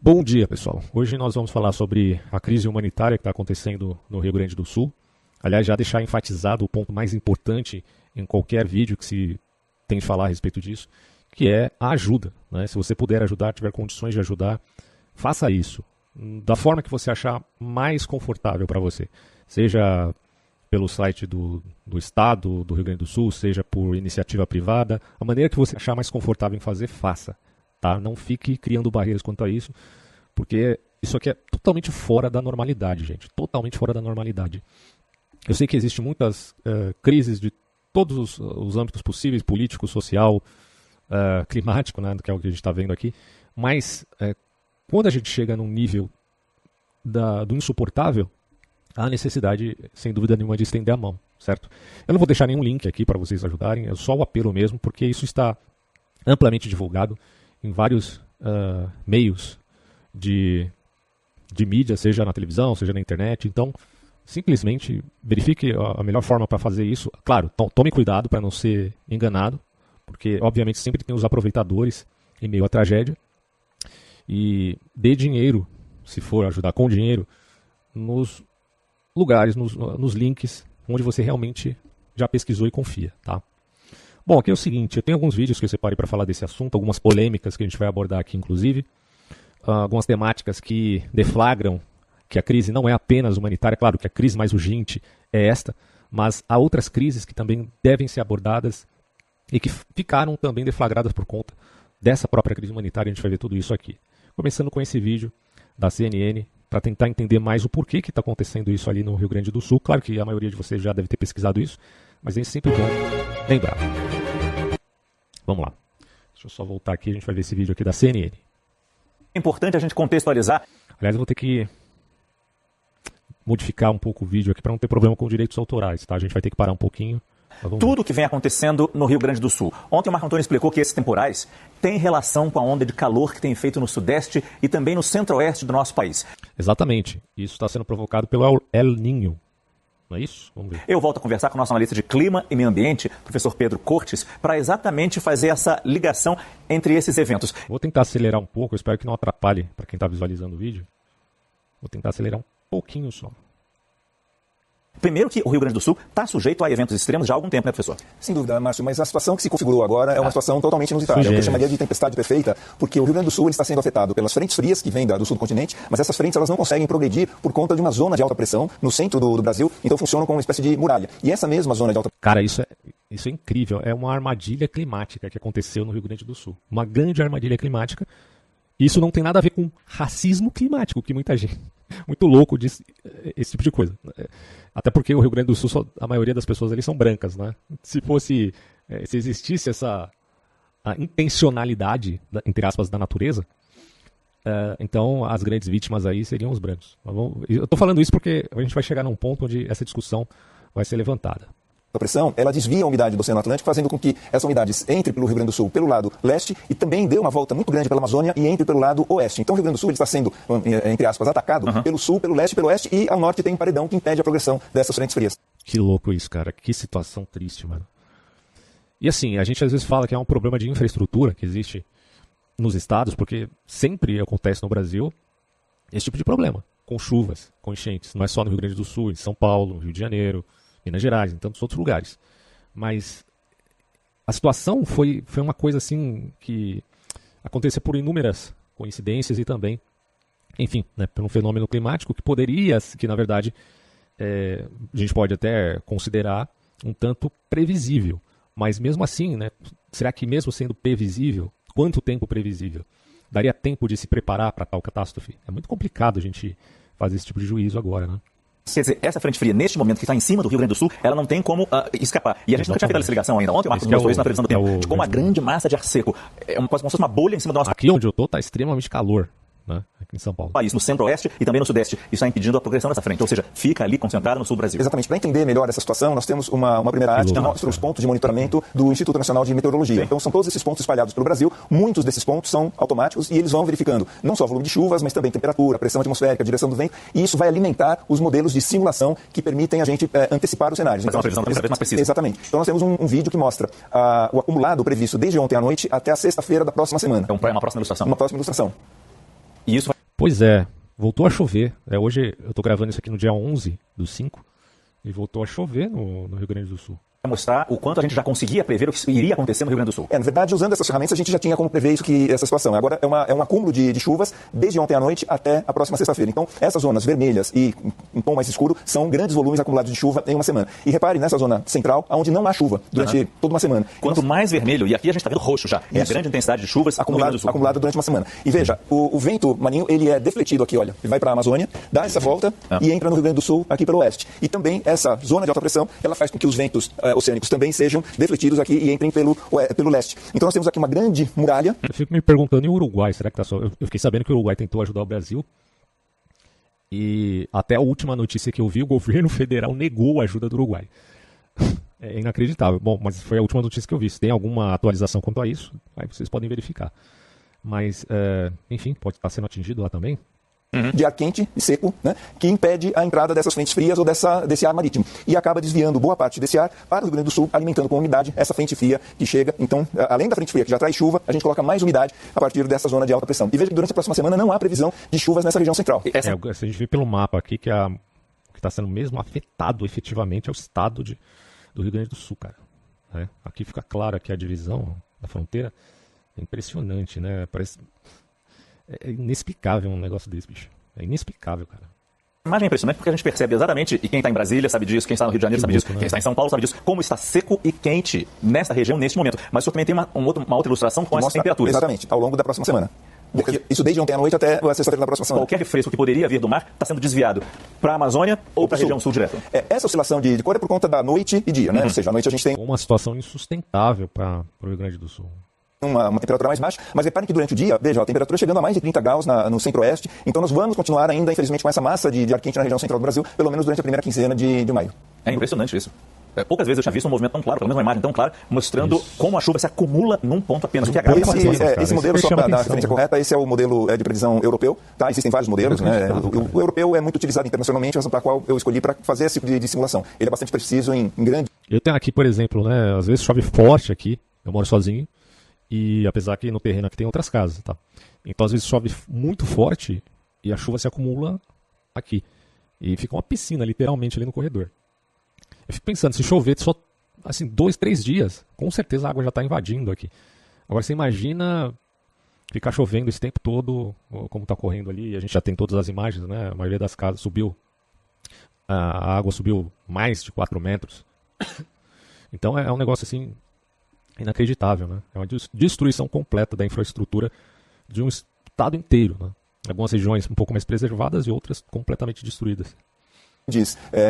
Bom dia, pessoal. Hoje nós vamos falar sobre a crise humanitária que está acontecendo no Rio Grande do Sul. Aliás, já deixar enfatizado o ponto mais importante em qualquer vídeo que se tem de falar a respeito disso, que é a ajuda, né? Se você puder ajudar, tiver condições de ajudar, faça isso da forma que você achar mais confortável para você. Seja pelo site do Estado do Rio Grande do Sul, seja por iniciativa privada, a maneira que você achar mais confortável em fazer, faça. Tá? Não fique criando barreiras quanto a isso, porque isso aqui é totalmente fora da normalidade, gente. Totalmente fora da normalidade. Eu sei que existem muitas crises de todos os âmbitos possíveis, político, social, climático, né, que é o que a gente está vendo aqui, mas quando a gente chega num nível do insuportável, há necessidade, sem dúvida nenhuma, de estender a mão, certo? Eu não vou deixar nenhum link aqui para vocês ajudarem, é só o apelo mesmo, porque isso está amplamente divulgado em vários meios de mídia, seja na televisão, seja na internet. Então, simplesmente verifique a melhor forma para fazer isso. Claro, tome cuidado para não ser enganado, porque, obviamente, sempre tem os aproveitadores em meio à tragédia. E dê dinheiro, se for ajudar com dinheiro, nos lugares, nos links onde você realmente já pesquisou e confia, tá? Bom, aqui é o seguinte, eu tenho alguns vídeos que eu separei para falar desse assunto, algumas polêmicas que a gente vai abordar aqui, inclusive, algumas temáticas que deflagram que a crise não é apenas humanitária, claro que a crise mais urgente é esta, mas há outras crises que também devem ser abordadas e que ficaram também deflagradas por conta dessa própria crise humanitária. A gente vai ver tudo isso aqui. Começando com esse vídeo da CNN, para tentar entender mais o porquê que está acontecendo isso ali no Rio Grande do Sul. Claro que a maioria de vocês já deve ter pesquisado isso, mas é sempre bom lembrar. Vamos lá. Deixa eu só voltar aqui, a gente vai ver esse vídeo aqui da CNN. É importante a gente contextualizar. Aliás, eu vou ter que modificar um pouco o vídeo aqui para não ter problema com direitos autorais, tá? A gente vai ter que parar um pouquinho. Tudo o que vem acontecendo no Rio Grande do Sul. Ontem o Marco Antônio explicou que esses temporais têm relação com a onda de calor que tem feito no Sudeste e também no Centro-Oeste do nosso país. Exatamente. Isso está sendo provocado pelo El Niño. Não é isso? Vamos ver. Eu volto a conversar com o nosso analista de clima e meio ambiente, professor Pedro Cortes, para exatamente fazer essa ligação entre esses eventos. Vou tentar acelerar um pouco, eu espero que não atrapalhe para quem está visualizando o vídeo. Vou tentar acelerar um pouquinho só. Primeiro que o Rio Grande do Sul está sujeito a eventos extremos já há algum tempo, né, professor? Sem dúvida, Márcio, mas a situação que se configurou agora é uma situação totalmente inusitada. É o que eu chamaria de tempestade perfeita, porque o Rio Grande do Sul ele está sendo afetado pelas frentes frias que vêm do sul do continente, mas essas frentes elas não conseguem progredir por conta de uma zona de alta pressão no centro do Brasil, então funcionam como uma espécie de muralha. E essa mesma zona de alta... Cara, isso é incrível, é uma armadilha climática que aconteceu no Rio Grande do Sul. Uma grande armadilha climática. Isso não tem nada a ver com racismo climático, que muita gente, muito louco, diz esse tipo de coisa. Até porque o Rio Grande do Sul, a maioria das pessoas ali são brancas, né? Se existisse essa intencionalidade, entre aspas, da natureza, então as grandes vítimas aí seriam os brancos. Eu estou falando isso porque a gente vai chegar num ponto onde essa discussão vai ser levantada. A pressão, ela desvia a umidade do Oceano Atlântico, fazendo com que essa umidade entre pelo Rio Grande do Sul pelo lado leste e também dê uma volta muito grande pela Amazônia e entre pelo lado oeste. Então o Rio Grande do Sul ele está sendo, entre aspas, atacado pelo sul, pelo leste e pelo oeste, e ao norte tem um paredão que impede a progressão dessas frentes frias. Que louco isso, cara. Que situação triste, mano. E assim, a gente às vezes fala que é um problema de infraestrutura que existe nos estados, porque sempre acontece no Brasil esse tipo de problema, com chuvas, com enchentes. Não é só no Rio Grande do Sul, em São Paulo, no Rio de Janeiro, Minas Gerais, em tantos outros lugares. Mas a situação foi uma coisa assim que aconteceu por inúmeras coincidências e também, enfim, né, por um fenômeno climático que na verdade, a gente pode até considerar um tanto previsível. Mas mesmo assim, né, será que mesmo sendo previsível, quanto tempo previsível? Daria tempo de se preparar para tal catástrofe? É muito complicado a gente fazer esse tipo de juízo agora, né? Quer dizer, essa frente fria, neste momento que está em cima do Rio Grande do Sul, ela não tem como escapar. E a gente nunca tinha feito essa ligação ainda. Ontem o Marcos mostrou isso na previsão do tempo, de como a grande massa de ar seco, quase como se fosse uma bolha em cima do nosso... Aqui onde eu estou está extremamente calor, né? Aqui em São Paulo. País, no centro-oeste e também no sudeste. Isso está impedindo a progressão dessa frente, ou seja, fica ali concentrada no sul do Brasil. Exatamente. Para entender melhor essa situação, nós temos uma primeira arte que mostra os pontos de monitoramento do Instituto Nacional de Meteorologia. Sim. Então são todos esses pontos espalhados pelo Brasil. Muitos desses pontos são automáticos e eles vão verificando não só o volume de chuvas, mas também temperatura, pressão atmosférica, direção do vento. E isso vai alimentar os modelos de simulação que permitem a gente antecipar os cenários. Fazer uma previsão cada vez mais precisa. Exatamente. Então nós temos um vídeo que mostra o acumulado previsto desde ontem à noite até a sexta-feira da próxima semana. Então é uma próxima ilustração. Uma próxima ilustração. E isso vai... Pois é, voltou a chover. Hoje eu tô gravando isso aqui no dia 11/5 e voltou a chover no Rio Grande do Sul. Mostrar o quanto a gente já conseguia prever o que iria acontecer no Rio Grande do Sul. Na verdade, usando essas ferramentas, a gente já tinha como prever essa situação. Agora é um acúmulo de chuvas desde ontem à noite até a próxima sexta-feira. Então, essas zonas vermelhas e um tom mais escuro são grandes volumes acumulados de chuva em uma semana. E repare nessa zona central, onde não há chuva durante toda uma semana. Quanto mais vermelho, e aqui a gente está vendo roxo já, é a grande intensidade de chuvas acumulada durante uma semana. E veja, o vento marinho, ele é defletido aqui, olha. Ele vai para a Amazônia, dá essa volta e entra no Rio Grande do Sul, aqui pelo oeste. E também essa zona de alta pressão, ela faz com que os ventos oceânicos também sejam defletidos aqui e entrem pelo leste. Então nós temos aqui uma grande muralha. Eu fico me perguntando, e o Uruguai? Será que tá só... Eu fiquei sabendo que o Uruguai tentou ajudar o Brasil. E até a última notícia que eu vi, o governo federal negou a ajuda do Uruguai. É inacreditável. Bom, mas foi a última notícia que eu vi. Se tem alguma atualização quanto a isso, aí vocês podem verificar. Mas, enfim, pode estar sendo atingido lá também. De ar quente e seco, né, que impede a entrada dessas frentes frias ou desse ar marítimo. E acaba desviando boa parte desse ar para o Rio Grande do Sul, alimentando com umidade essa frente fria que chega. Então, além da frente fria que já traz chuva, a gente coloca mais umidade a partir dessa zona de alta pressão. E veja que durante a próxima semana não há previsão de chuvas nessa região central. Se a gente vê pelo mapa aqui que o que está sendo mesmo afetado efetivamente é o estado do Rio Grande do Sul, cara. Aqui fica claro que a divisão da fronteira é impressionante, né? Parece... É inexplicável um negócio desse, bicho. É inexplicável, cara. A imagem é impressionante porque a gente percebe exatamente, e quem está em Brasília sabe disso, quem está no Rio de Janeiro sabe disso, quem está em São Paulo sabe disso, como está seco e quente nessa região neste momento. Mas o senhor também tem uma outra ilustração com essas temperaturas. Exatamente, ao longo da próxima semana. Isso desde ontem à noite até a sexta-feira da próxima semana. Qualquer refresco que poderia vir do mar está sendo desviado para a Amazônia ou para a região sul direto. Essa oscilação de cor é por conta da noite e dia, né? Ou seja, à noite a gente tem uma situação insustentável para o Rio Grande do Sul. Uma temperatura mais baixa, mas reparem que durante o dia, veja, a temperatura chegando a mais de 30 graus no centro-oeste, então nós vamos continuar ainda, infelizmente, com essa massa de ar quente na região central do Brasil, pelo menos durante a primeira quinzena de maio. É impressionante isso. Poucas vezes eu tinha visto um movimento tão claro, pelo menos uma imagem tão clara, mostrando como a chuva se acumula num ponto apenas. O que agrava esse modelo, só para dar a referência correta, esse é o modelo de previsão europeu, tá? Existem vários modelos, né? O europeu é muito utilizado internacionalmente, razão pela qual eu escolhi para fazer esse tipo de simulação. Ele é bastante preciso em grande... Eu tenho aqui, por exemplo, né? Às vezes chove forte aqui, eu moro sozinho, e apesar que no terreno aqui tem outras casas, tá? Então às vezes chove muito forte e a chuva se acumula aqui. E fica uma piscina, literalmente, ali no corredor. Eu fico pensando, se chover só assim, 2, 3 dias, com certeza a água já está invadindo aqui. Agora você imagina ficar chovendo esse tempo todo, como está correndo ali, a gente já tem todas as imagens, né? A maioria das casas subiu, a água subiu mais de 4 metros. Então é um negócio assim... inacreditável, né? É uma destruição completa da infraestrutura de um estado inteiro, né? Algumas regiões um pouco mais preservadas e outras completamente destruídas.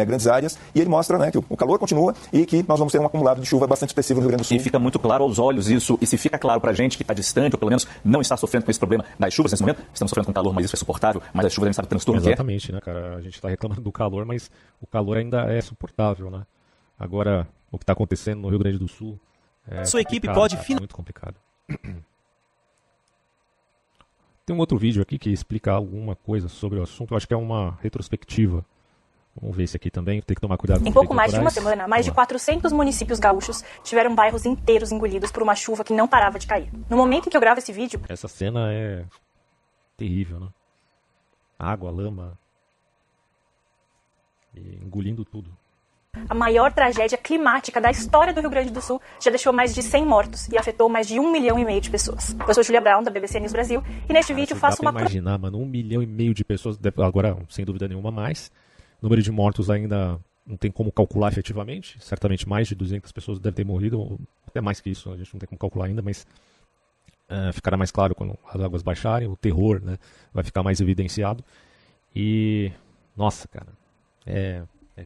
Grandes áreas, e ele mostra, né, que o calor continua e que nós vamos ter um acumulado de chuva bastante expressivo no Rio Grande do Sul. E fica muito claro aos olhos isso, e se fica claro pra gente que está distante, ou pelo menos não está sofrendo com esse problema das chuvas nesse momento, estamos sofrendo com calor, mas isso é suportável, mas as chuvas a gente sabe o transtorno que é. Exatamente, né, cara? A gente está reclamando do calor, mas o calor ainda é suportável, né? Agora, o que está acontecendo no Rio Grande do Sul sua equipe pode muito complicado. Tem um outro vídeo aqui que explica alguma coisa sobre o assunto. Eu acho que é uma retrospectiva. Vamos ver esse aqui também. Tem que tomar cuidado com Em pouco mais de uma semana, mais de 400 municípios gaúchos tiveram bairros inteiros engolidos por uma chuva que não parava de cair. No momento em que eu gravo esse vídeo... Essa cena é terrível, né? Água, lama... e engolindo tudo. A maior tragédia climática da história do Rio Grande do Sul já deixou mais de 100 mortos e afetou mais de 1,5 milhão de pessoas. Eu sou Julia Brown, da BBC News Brasil, e neste vídeo faço uma... imaginar, mano, 1,5 milhão de pessoas, agora sem dúvida nenhuma mais. O número de mortos ainda não tem como calcular efetivamente, certamente mais de 200 pessoas devem ter morrido, ou até mais que isso, a gente não tem como calcular ainda, mas ficará mais claro quando as águas baixarem, o terror, né, vai ficar mais evidenciado. E, nossa, cara, é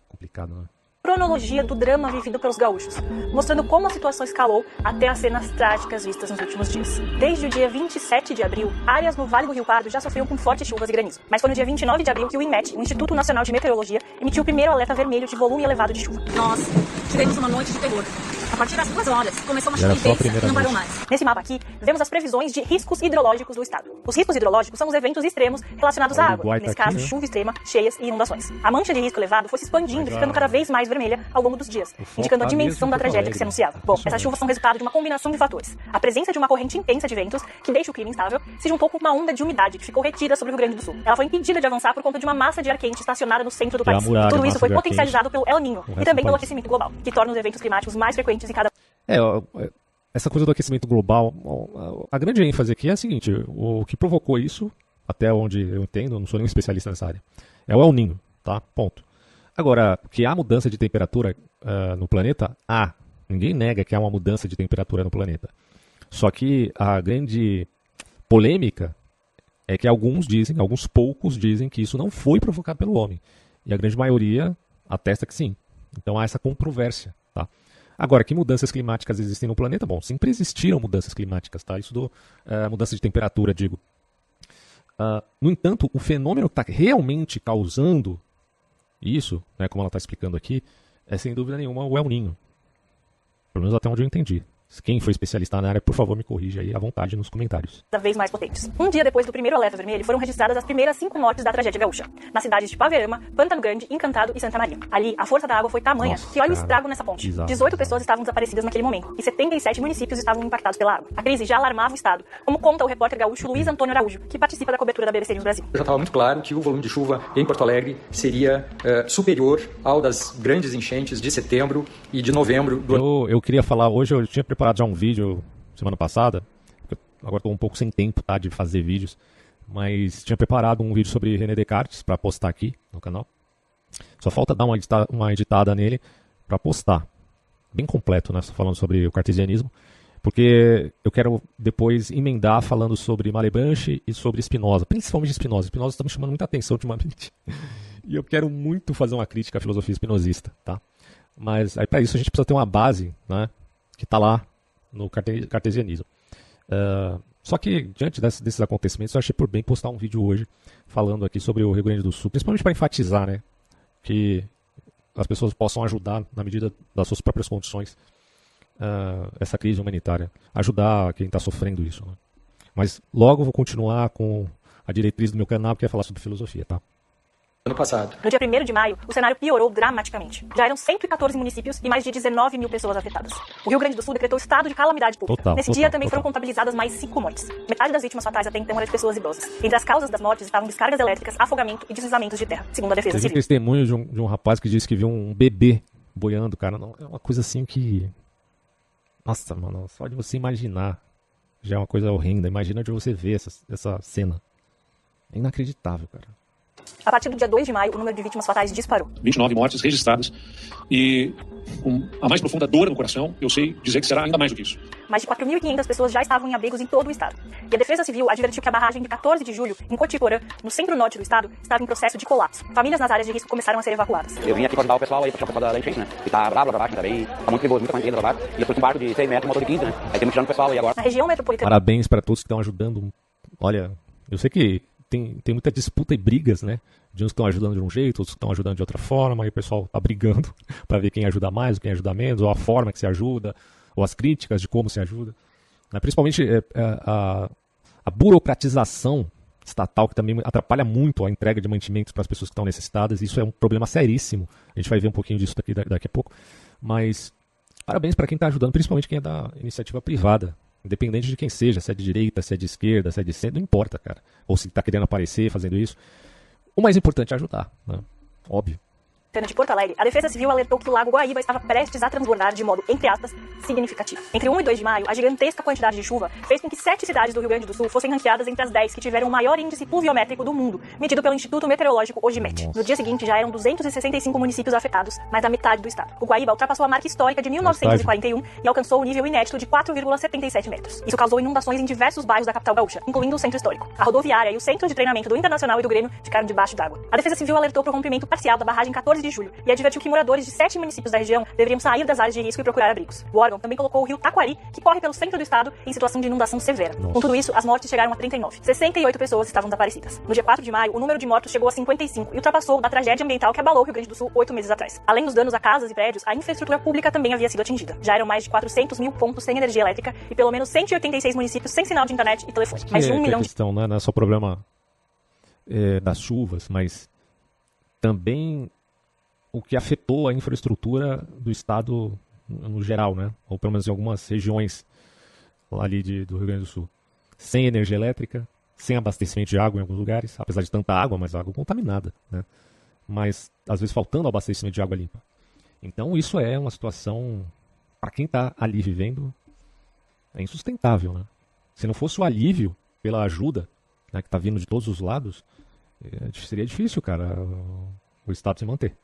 complicado, né? Cronologia do drama vivido pelos gaúchos, mostrando como a situação escalou até as cenas trágicas vistas nos últimos dias. Desde o dia 27 de abril, áreas no Vale do Rio Pardo já sofriam com fortes chuvas e granizo. Mas foi no dia 29 de abril que o INMET, o Instituto Nacional de Meteorologia, emitiu o primeiro alerta vermelho de volume elevado de chuva. Nossa, tivemos uma noite de terror. A partir das 2 horas, começou uma chuva intensa e não parou mais. Nesse mapa aqui, vemos as previsões de riscos hidrológicos do estado. Os riscos hidrológicos são os eventos extremos relacionados à água. Nesse caso, chuva extrema, cheias e inundações. A mancha de risco elevado foi se expandindo e ficando cada vez mais vermelha ao longo dos dias, indicando a dimensão da tragédia que se anunciava. Bom, essas chuvas são resultado de uma combinação de fatores. A presença de uma corrente intensa de ventos, que deixa o clima instável, se juntou com uma onda de umidade que ficou retida sobre o Rio Grande do Sul. Ela foi impedida de avançar por conta de uma massa de ar quente estacionada no centro do país. E tudo isso foi potencializado pelo El Niño e também pelo aquecimento global, que torna os eventos climáticos mais frequentes em cada... Essa coisa do aquecimento global, a grande ênfase aqui é a seguinte: o que provocou isso, até onde eu entendo, eu não sou nenhum especialista nessa área, é o El Niño, tá? Ponto. Agora, que há mudança de temperatura no planeta, há. Ninguém nega que há uma mudança de temperatura no planeta. Só que a grande polêmica é que alguns poucos dizem que isso não foi provocado pelo homem. E a grande maioria atesta que sim. Então há essa controvérsia, tá? Agora, que mudanças climáticas existem no planeta? Bom, sempre existiram mudanças climáticas, tá? Isso mudança de temperatura, digo. No entanto, o fenômeno que está realmente causando isso, né, como ela está explicando aqui, é sem dúvida nenhuma o El Niño. Pelo menos até onde eu entendi. Quem for especialista na área, por favor, me corrija aí à vontade nos comentários. Cada vez mais potentes. Um dia depois do primeiro alerta vermelho, foram registradas as primeiras 5 mortes da tragédia gaúcha, nas cidades de Paverama, Pantano Grande, Encantado e Santa Maria. Ali, a força da água foi tamanha que olha o estrago nessa ponte. 18 pessoas estavam desaparecidas naquele momento, e 77 municípios estavam impactados pela água. A crise já alarmava o estado, como conta o repórter gaúcho Luiz Antônio Araújo, que participa da cobertura da BBC News Brasil. Já estava muito claro que o volume de chuva em Porto Alegre seria superior ao das grandes enchentes de setembro e de novembro. Eu queria falar hoje, eu tinha preparado já um vídeo semana passada, agora estou um pouco sem tempo, tá, de fazer vídeos, mas tinha preparado um vídeo sobre René Descartes para postar aqui no canal. Só falta dar uma editada nele para postar. Bem completo, né, falando sobre o cartesianismo, porque eu quero depois emendar falando sobre Malebranche e sobre Spinoza, principalmente Spinoza. Spinoza está me chamando muita atenção ultimamente. E eu quero muito fazer uma crítica à filosofia espinosista, tá? Mas aí para isso a gente precisa ter uma base, né, que está lá no cartesianismo. Só que, diante desses acontecimentos, eu achei por bem postar um vídeo hoje falando aqui sobre o Rio Grande do Sul, principalmente para enfatizar, né, que as pessoas possam ajudar, na medida das suas próprias condições, essa crise humanitária, ajudar quem está sofrendo isso, né? Mas logo eu vou continuar com a diretriz do meu canal, que é falar sobre filosofia, tá? Ano passado. No dia 1º de maio, o cenário piorou dramaticamente. Já eram 114 municípios e mais de 19 mil pessoas afetadas. O Rio Grande do Sul decretou estado de calamidade pública. Nesse dia também foram contabilizadas mais 5 mortes. Metade das vítimas fatais até então eram de pessoas idosas. Entre as causas das mortes estavam descargas elétricas, afogamento e deslizamentos de terra, segundo a Defesa Civil. Teve testemunho de um rapaz que disse que viu um bebê boiando, cara. Não, é uma coisa assim que... Nossa, mano, só de você imaginar já é uma coisa horrenda. Imagina de você ver essa cena. É inacreditável, cara. A partir do dia 2 de maio, o número de vítimas fatais disparou. 29 mortes registradas e com a mais profunda dor no coração, eu sei dizer que será ainda mais do que isso. Mais de 4.500 pessoas já estavam em abrigos em todo o estado. E a Defesa Civil advertiu que a barragem de 14 de julho, em Cotiporã, no centro-norte do estado, estava em processo de colapso. Famílias nas áreas de risco começaram a ser evacuadas. Eu vim aqui para ajudar o pessoal aí para tirar da enchente, né? E tá bravo a barragem também, tá muito perigoso, muita correnteza da barragem. E eu fui com um barco de 6 metros, motor de 15, né? Aí temos tirando o pessoal aí agora. Na região metropolitana... Parabéns para todos que estão ajudando. Olha, eu sei que tem muita disputa e brigas, né? De uns que estão ajudando de um jeito, outros que estão ajudando de outra forma, e o pessoal tá brigando para ver quem ajuda mais, quem ajuda menos, ou a forma que se ajuda, ou as críticas de como se ajuda. Principalmente a burocratização estatal, que também atrapalha muito a entrega de mantimentos para as pessoas que estão necessitadas. Isso é um problema seríssimo. A gente vai ver um pouquinho disso daqui a pouco. Mas parabéns para quem está ajudando, principalmente quem é da iniciativa privada. Independente de quem seja, se é de direita, se é de esquerda, se é de centro, não importa, cara. Ou se está querendo aparecer fazendo isso. O mais importante é ajudar, né? Óbvio. De Porto Alegre, a Defesa Civil alertou que o Lago Guaíba estava prestes a transbordar de modo, entre aspas, significativo. Entre 1 e 2 de maio, a gigantesca quantidade de chuva fez com que 7 cidades do Rio Grande do Sul fossem ranqueadas entre as 10 que tiveram o maior índice pluviométrico do mundo, medido pelo Instituto Meteorológico OGIMET. No dia seguinte, já eram 265 municípios afetados, mais da metade do estado. O Guaíba ultrapassou a marca histórica de 1941 e alcançou o nível inédito de 4,77 metros. Isso causou inundações em diversos bairros da capital gaúcha, incluindo o centro histórico. A rodoviária e o centro de treinamento do Internacional e do Grêmio ficaram debaixo d'água. A Defesa Civil alertou para o rompimento parcial da barragem 14 de de julho e advertiu que moradores de 7 municípios da região deveriam sair das áreas de risco e procurar abrigos. O órgão também colocou o rio Taquari, que corre pelo centro do estado, em situação de inundação severa. Nossa. Com tudo isso, as mortes chegaram a 39. 68 pessoas estavam desaparecidas. No dia 4 de maio, o número de mortos chegou a 55 e ultrapassou da tragédia ambiental que abalou o Rio Grande do Sul 8 meses atrás. Além dos danos a casas e prédios, a infraestrutura pública também havia sido atingida. Já eram mais de 400 mil pontos sem energia elétrica e pelo menos 186 municípios sem sinal de internet e telefone. Mais de 1 milhão de... Questão, né? Não é só problema das chuvas, mas também o que afetou a infraestrutura do estado no geral, né? Ou pelo menos em algumas regiões lá ali do Rio Grande do Sul. Sem energia elétrica, sem abastecimento de água em alguns lugares, apesar de tanta água, mas água contaminada, né? Mas às vezes faltando abastecimento de água limpa. Então isso é uma situação, para quem está ali vivendo, é insustentável, né? Se não fosse o alívio pela ajuda, né, que está vindo de todos os lados, seria difícil, cara, o estado se manter.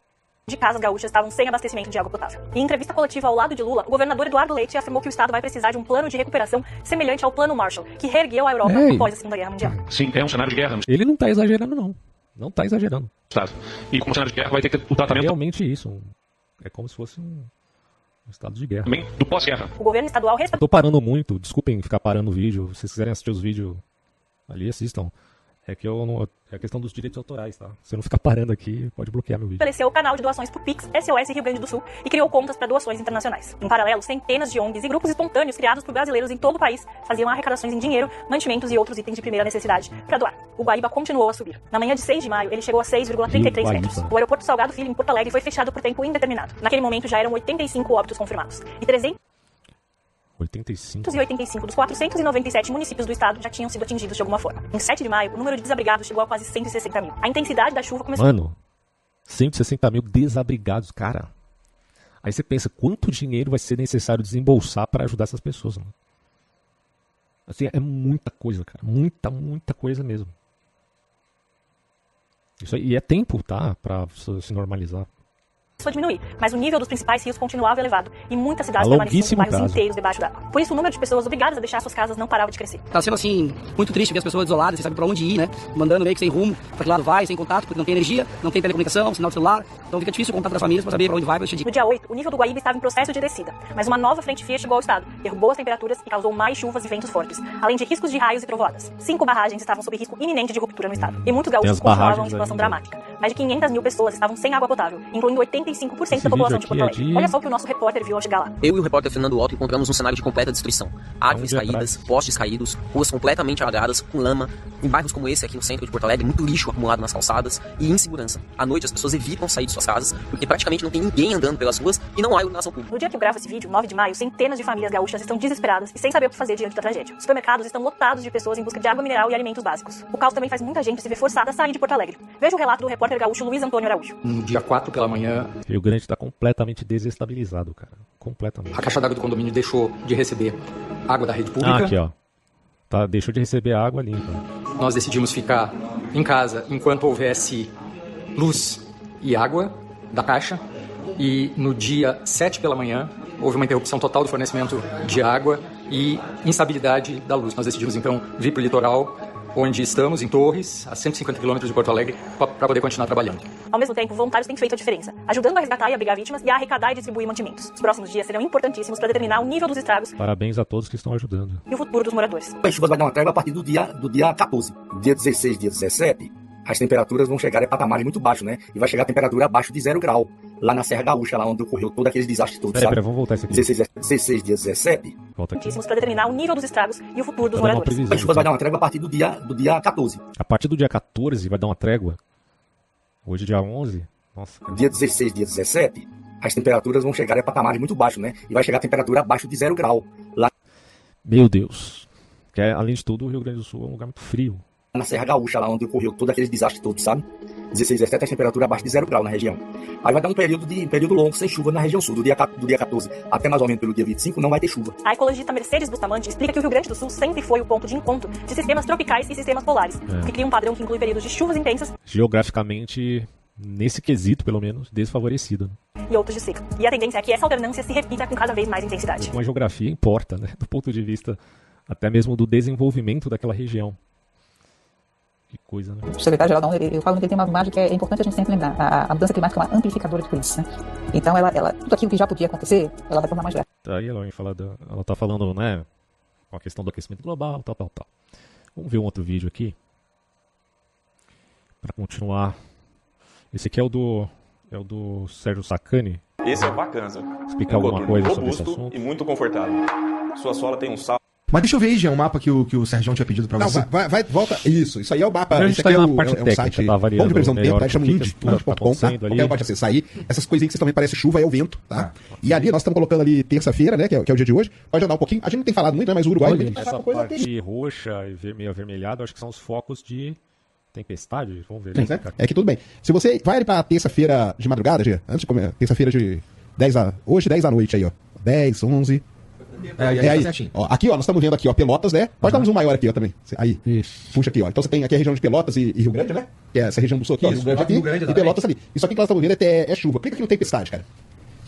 De casas gaúchas estavam sem abastecimento de água potável. Em entrevista coletiva ao lado de Lula, o governador Eduardo Leite afirmou que o estado vai precisar de um plano de recuperação semelhante ao Plano Marshall, que reergueu a Europa após a Segunda Guerra Mundial. Sim, é um cenário de guerra. Ele não está exagerando, não. Não está exagerando. Estado. E como cenário de guerra vai ter que ter o tratamento... Realmente isso. É como se fosse um estado de guerra. Também do pós-guerra. O governo estadual... Estou parando muito. Desculpem ficar parando o vídeo. Se vocês quiserem assistir os vídeos ali, assistam. É que eu não... É a questão dos direitos autorais, tá? Se eu não ficar parando aqui, pode bloquear meu vídeo. Estabeleceu o canal de doações por Pix, SOS Rio Grande do Sul, e criou contas para doações internacionais. Em paralelo, centenas de ONGs e grupos espontâneos criados por brasileiros em todo o país faziam arrecadações em dinheiro, mantimentos e outros itens de primeira necessidade para doar. O Guaíba continuou a subir. Na manhã de 6 de maio, ele chegou a 6,33 metros. O aeroporto Salgado Filho, em Porto Alegre, foi fechado por tempo indeterminado. Naquele momento, já eram 85 óbitos confirmados. E 385 dos 497 municípios do estado já tinham sido atingidos de alguma forma. Em 7 de maio, o número de desabrigados chegou a quase 160 mil. A intensidade da chuva começou... Mano, 160 mil desabrigados, cara. Aí você pensa, quanto dinheiro vai ser necessário desembolsar para ajudar essas pessoas, mano? Assim, é muita coisa, cara. Muita coisa mesmo. Isso aí, e é tempo, tá? Pra se normalizar. A diminuir, mas o nível dos principais rios continuava elevado e muitas cidades permaneciam com bairros inteiros debaixo d'água. Por isso o número de pessoas obrigadas a deixar suas casas não parava de crescer. Tá sendo assim, muito triste ver as pessoas isoladas, sem saber pra onde ir, né? Mandando meio que sem rumo, pra que lado vai, sem contato, porque não tem energia, não tem telecomunicação, sinal de celular, então fica difícil o contato das famílias pra saber pra onde vai, pra onde ir. No dia 8, o nível do Guaíba estava em processo de descida, mas uma nova frente fria chegou ao estado, derrubou as temperaturas e causou mais chuvas e ventos fortes, além de riscos de raios e trovoadas. 5 barragens estavam sob risco iminente de ruptura no estado, e muitos gaúchos continuavam em situação dramática. Mais de 500 mil pessoas estavam sem água potável, incluindo 85% da população de Porto Alegre. Olha só o que o nosso repórter viu ao chegar lá. Eu e o repórter Fernando Otto encontramos um cenário de completa destruição. Árvores caídas, postes caídos, ruas completamente alagadas, com lama. Em bairros como esse aqui no centro de Porto Alegre, muito lixo acumulado nas calçadas e insegurança. À noite as pessoas evitam sair de suas casas, porque praticamente não tem ninguém andando pelas ruas e não há iluminação pública. No dia que eu gravo esse vídeo, 9 de maio, centenas de famílias gaúchas estão desesperadas e sem saber o que fazer diante da tragédia. Os supermercados estão lotados de pessoas em busca de água mineral e alimentos básicos. O caos também faz muita gente se ver forçada a sair de Porto Alegre. Veja o relato do repórter gaúcho Luiz Antônio Araújo. No dia 4 pela manhã... Rio Grande está completamente desestabilizado, cara. Completamente. A caixa d'água do condomínio deixou de receber água da rede pública. Aqui, ó. Tá, deixou de receber água limpa. Nós decidimos ficar em casa enquanto houvesse luz e água da caixa. E no dia 7 pela manhã, houve uma interrupção total do fornecimento de água e instabilidade da luz. Nós decidimos, então, vir para o litoral, onde estamos, em Torres, a 150 quilômetros de Porto Alegre, para poder continuar trabalhando. Ao mesmo tempo, voluntários têm feito a diferença, ajudando a resgatar e abrigar vítimas e a arrecadar e distribuir mantimentos. Os próximos dias serão importantíssimos para determinar o nível dos estragos. Parabéns a todos que estão ajudando. E o futuro dos moradores. As chuvas vai dar uma trégua a partir do dia 14. Dia 16, dia 17, as temperaturas vão chegar a patamares muito baixos, né? E vai chegar a temperatura abaixo de 0 grau, lá na Serra Gaúcha, lá onde ocorreu todo aquele desastre todo, Pera, vamos voltar isso aqui. 16, dia 17. Volta aqui. Para determinar o nível dos estragos e o futuro dos moradores. As chuvas vai dar uma trégua a partir do dia 14. A partir do dia 14 vai dar uma trégua? Hoje dia 11? Nossa. Dia 16, dia 17, as temperaturas vão chegar a patamares muito baixos, né? E vai chegar a temperatura abaixo de 0 grau, lá... Meu Deus. Que além de tudo, o Rio Grande do Sul é um lugar muito frio. Na Serra Gaúcha, lá onde ocorreu todo aquele desastre todo, sabe? 16, 17, a temperatura abaixo de 0 grau na região. Aí vai dar um período longo sem chuva na região sul. Do dia 14 até mais ou menos pelo dia 25 não vai ter chuva. A ecologista Mercedes Bustamante explica que o Rio Grande do Sul sempre foi o ponto de encontro de sistemas tropicais e sistemas polares, que cria um padrão que inclui períodos de chuvas intensas, geograficamente, nesse quesito pelo menos, desfavorecido, né? E outros de seca. E a tendência é que essa alternância se repita com cada vez mais intensidade. Uma geografia importa, né? Do ponto de vista até mesmo do desenvolvimento daquela região. Que coisa, né? O secretário-geral da ONU, eu falo que ele tem uma imagem que é importante a gente sempre lembrar. A mudança climática é uma amplificadora de tudo isso, né? Então, tudo aquilo que já podia acontecer, ela vai tornar mais grave. Aí ela tá falando, né, com a questão do aquecimento global, tal. Vamos ver um outro vídeo aqui. Para continuar. Esse aqui é o do Sérgio Sacani. Esse é bacana. Explicar alguma coisa sobre esse assunto. E muito confortável. Sua sola tem um sal. Mas deixa eu ver aí, Jean, o mapa que o Sérgio tinha pedido pra você. Volta. Isso aí é o mapa. A gente Esse aqui tá é na parte técnica, site tá variando. bom de previsão do tempo, chama tá inditude.com, tá? Qualquer pode acessar aí. Essas coisinhas que também parecem chuva é o vento, tá? E ali nós estamos colocando ali terça-feira, né, que é o dia de hoje. Pode andar um pouquinho. A gente não tem falado muito, né, mas o Uruguai... Essa parte roxa e meio avermelhada, acho que são os focos de tempestade. Vamos ver. É que tudo bem. Se você vai ali pra terça-feira de madrugada, Jean, antes de comer, terça-feira de 10 da noite aí, ó. 10, 11... aí. Ó, aqui, ó, nós estamos vendo aqui, ó, Pelotas, né? Pode dar um zoom maior aqui, ó, também. Aí. Isso. Puxa aqui, ó. Então você tem aqui a região de Pelotas e Rio Grande, né? Que é essa região do sul aqui, ó. Rio Grande aqui e Pelotas ali. Isso aqui que nós estamos vendo é chuva. Clica aqui no tempestade, cara.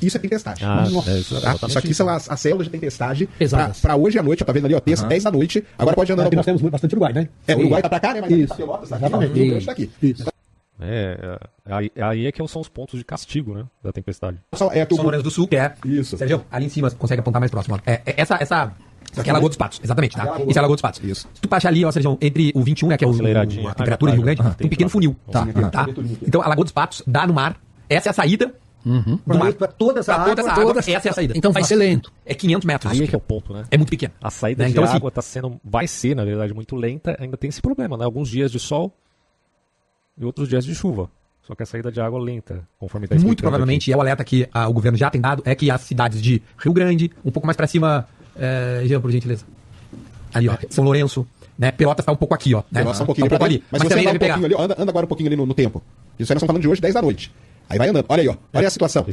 Isso é tempestade. Isso aqui são as células de tempestade pra hoje à noite, ó, tá vendo ali, ó, terça, 10 da noite. Agora pode andar... Aqui nós temos bastante Uruguai, né? O Uruguai tá pra cá, né? Mas Pelotas tá aqui, ó, Rio Grande tá aqui. Isso. Aí é que são os pontos de castigo, né, da tempestade. São Lourenço do Sul, que é... Isso. Sérgio, ali em cima, consegue apontar mais próximo. Essa aqui é a Lagoa dos Patos, exatamente, tá? Isso é a Lagoa dos Patos. Isso. Se tu passar ali, ó, Sérgio, entre o 21, né, que é a temperatura de Rio Grande, tem um pequeno funil. Tá? Então, a Lagoa dos Patos dá no mar, essa é a saída do mar. Pra toda essa água, essa é a saída. Então vai ser lento. É 500 metros. Aí é que é o ponto, né? É muito pequeno. A saída de água vai ser, na verdade, muito lenta. Ainda tem esse problema, né? Alguns dias de sol e outros dias de chuva. Só que a saída de água lenta, conforme está explicando. Muito provavelmente, é o alerta que o governo já tem dado, é que as cidades de Rio Grande, um pouco mais pra cima, Jean, por gentileza. Ali, ó, São Lourenço, né? Pelotas tá um pouco aqui, ó. Né? Pelotas tá um pouquinho ali. Mas você também deve pegar. Ali, anda agora um pouquinho ali no tempo. Isso aí nós estamos falando de hoje, 10 da noite. Aí vai andando. Olha aí, ó. Olha a situação.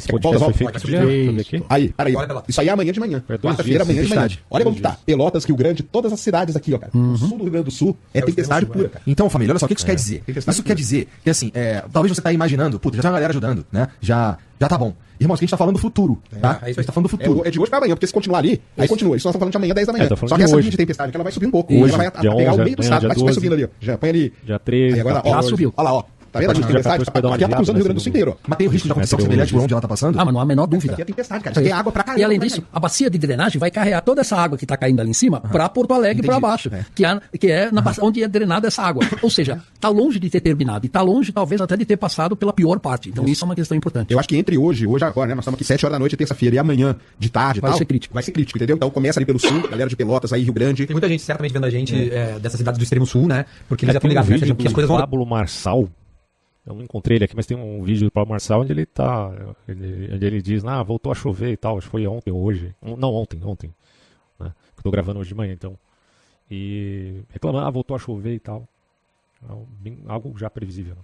Aí, peraí. Isso aí é amanhã de manhã. Quarta-feira, amanhã de manhã. Olha como que tá. Pelotas, Rio Grande, todas as cidades aqui, ó, cara. O sul do Rio Grande do Sul é tempestade pura, cara. Então, família, olha só, o que isso quer dizer? Isso quer dizer que, assim, talvez você tá imaginando, puta, já tem uma galera ajudando, né? Já tá bom. Irmãos, que a gente tá falando do futuro, tá? A gente tá falando do futuro. É de hoje pra amanhã, porque se continuar ali, aí continua. Isso nós estamos falando de amanhã, 10 da manhã. Só que essa linha de tempestade, que ela vai subir um pouco. Ela vai pegar o meio do estado, vai subindo ali, ó. Já põe ali. Dia 13. Agora, ó, subiu. Olha lá, ó. Tá vendo a gente tempestade? Aqui ela tá cruzando o Rio Grande do Sul inteiro. Mas tem o risco de acontecer algo semelhante por onde ela tá passando? Mas não há a menor dúvida. Aqui é tempestade, cara. Isso aqui é água pra caramba. E além disso, a bacia de drenagem vai carregar toda essa água que tá caindo ali em cima pra Porto Alegre pra baixo. Que é onde é drenada essa água. Ou seja, tá longe de ter terminado. E tá longe, talvez, até de ter passado pela pior parte. Então isso é uma questão importante. Eu acho que entre hoje agora, né? Nós estamos aqui 7 horas da noite, terça-feira, e amanhã, de tarde e tal. Vai ser crítico, entendeu? Então começa ali pelo sul, galera de Pelotas, aí Rio Grande. Tem muita gente certamente vendo a gente dessas cidades do extremo sul, né? Porque eles já estão ligados, né? Que as coisas vão... Pablo Marçal. Eu não encontrei ele aqui, mas tem um vídeo do Paulo Marçal onde ele tá. Onde ele diz, voltou a chover e tal. Acho que foi ontem ou hoje. Não, ontem. Né? Eu tô gravando hoje de manhã, então. E reclamando, voltou a chover e tal. Algo já previsível.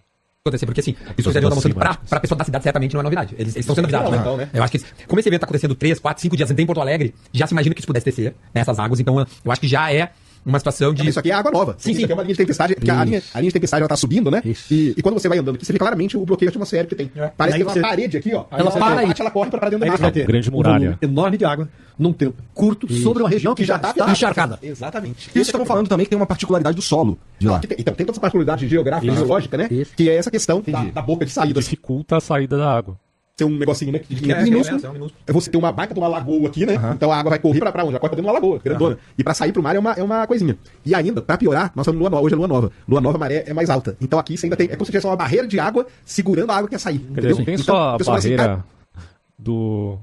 Acontecer, porque assim, isso já está mostrando pra pessoa da cidade, certamente não é novidade. Eles estão sendo avisados, né? Então, né? Eu acho que como esse evento está acontecendo 3, 4, 5 dias em Porto Alegre, já se imagina que isso pudesse descer, né, essas águas. Então, eu acho que já é uma situação de... Isso aqui é água nova. Sim. Isso aqui é uma linha de tempestade, porque a linha de tempestade ela tá subindo, né? E quando você vai andando aqui, você vê claramente o bloqueio atmosférico que tem. Parece que tem uma parede aqui, ó. Ela para aí. Ela corre pra dentro da água. Grande muralha. Enorme de água, num tempo curto, sobre uma região que já está encharcada. Exatamente. E estamos falando também que tem uma particularidade do solo de lá. Então, tem toda essa particularidade geográfica e geológica, né? Que é essa questão da boca de saída. Dificulta a saída da água. Tem um negocinho, né? Minúsculo. Você tem uma baita de uma lagoa aqui, né? Então a água vai correr pra onde? Já corta dentro de uma lagoa, grandona. E pra sair pro mar é uma coisinha. E ainda, pra piorar, nós estamos lua nova. Hoje é lua nova. Lua nova, a maré é mais alta. Então aqui você ainda tem. É como se tivesse uma barreira de água segurando a água que quer sair. Quer dizer, não tem só a barreira do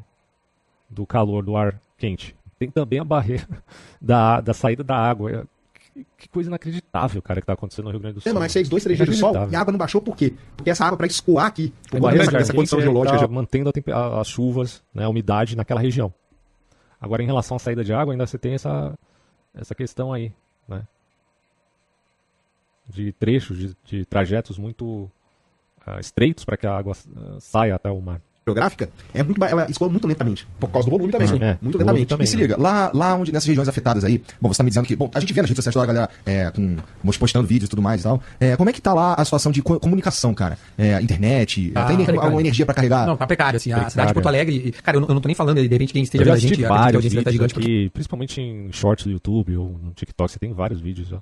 calor, do ar quente. Tem também a barreira da saída da água. Que coisa inacreditável, cara, que tá acontecendo no Rio Grande do Sul. Mas fez 2, 3 dias de sol e a água não baixou por quê? Porque essa água, para escoar aqui, por conta dessa condição geológica, tá mantendo as chuvas, né, a umidade naquela região. Agora, em relação à saída de água, ainda você tem essa questão aí, né? De trechos, de trajetos muito estreitos para que a água saia até o mar. Geográfica, ela escoa muito lentamente, por causa do volume também, muito lentamente. E se liga, lá onde, nessas regiões afetadas aí, bom, você tá me dizendo que, bom, a gente vê nas redes sociais toda a galera postando vídeos e tudo mais e tal, como é que tá lá a situação de comunicação, cara? Internet, tem alguma energia pra carregar? Não, tá precário, assim, a cidade de Porto Alegre, cara, eu não tô nem falando, de repente quem esteja vendo a gente, vários vídeos gigante, aqui, principalmente em shorts do YouTube ou no TikTok, você tem vários vídeos, ó,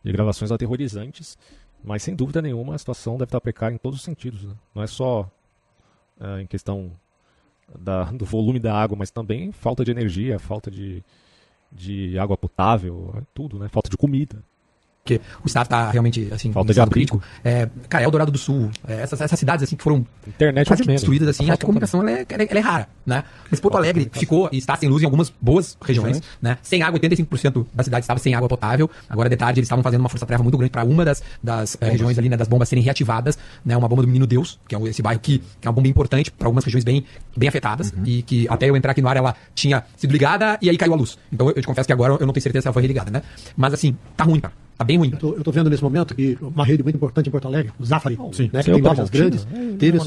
de gravações aterrorizantes Mas sem dúvida nenhuma a situação deve estar precária em todos os sentidos, né? Não é só em questão do volume da água, mas também falta de energia, falta de água potável, tudo, né? Falta de comida. Porque o estado está realmente assim, falta de abrigo. Cara, Eldorado do Sul, essas cidades assim que foram quase destruídas, assim, a comunicação ela é rara, né? Mas Porto Alegre ficou e está sem luz em algumas boas regiões, né? Sem água, 85% da cidade estava sem água potável. Agora de tarde eles estavam fazendo uma força-tarefa muito grande para uma das regiões ali, né, das bombas serem reativadas, né? Uma bomba do Menino Deus, que é esse bairro que é uma bomba importante para algumas regiões bem afetadas, e que até eu entrar aqui no ar ela tinha sido ligada e aí caiu a luz. Então eu te confesso que agora eu não tenho certeza se ela foi religada, né? Mas assim, tá ruim, cara. Tá bem ruim. Eu tô vendo nesse momento que uma rede muito importante em Porto Alegre, o Zafari, né, que tem lojas grandes, teve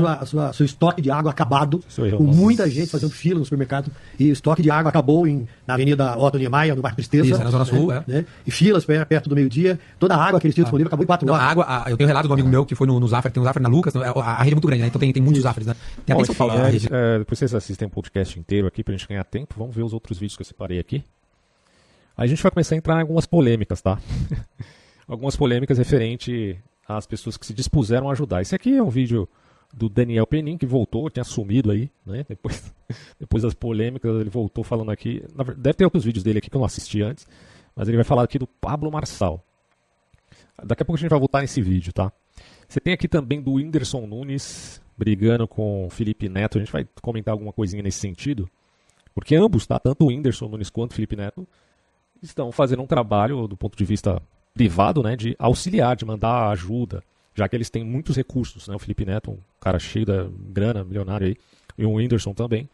seu estoque de água acabado, com muita gente fazendo fila no supermercado, e o estoque de água acabou na Avenida Otto Niemeyer, no bairro Tristeza. Isso, na Zona Sul, né? E filas perto do meio-dia, toda a água que eles tinham disponível acabou em 4 horas. A água, eu tenho relato do amigo meu que foi no Zafari, tem um Zafari na Lucas, a rede é muito grande, né? Então tem muitos Zafaris, né? Tem até São Paulo. Depois vocês assistem o podcast inteiro aqui pra gente ganhar tempo, vamos ver os outros vídeos que eu separei aqui. Aí a gente vai começar a entrar em algumas polêmicas, tá? Algumas polêmicas referente às pessoas que se dispuseram a ajudar. Esse aqui é um vídeo do Daniel Penin, que voltou, tinha sumido aí, né? Depois das polêmicas, ele voltou falando aqui. Deve ter outros vídeos dele aqui que eu não assisti antes, mas ele vai falar aqui do Pablo Marçal. Daqui a pouco a gente vai voltar nesse vídeo, tá? Você tem aqui também do Whindersson Nunes brigando com o Felipe Neto. A gente vai comentar alguma coisinha nesse sentido, porque ambos, tá? Tanto o Whindersson Nunes quanto o Felipe Neto estão fazendo um trabalho do ponto de vista privado, né, de auxiliar, de mandar ajuda, já que eles têm muitos recursos, né? O Felipe Neto, um cara cheio da grana, milionário aí, e o Whindersson também.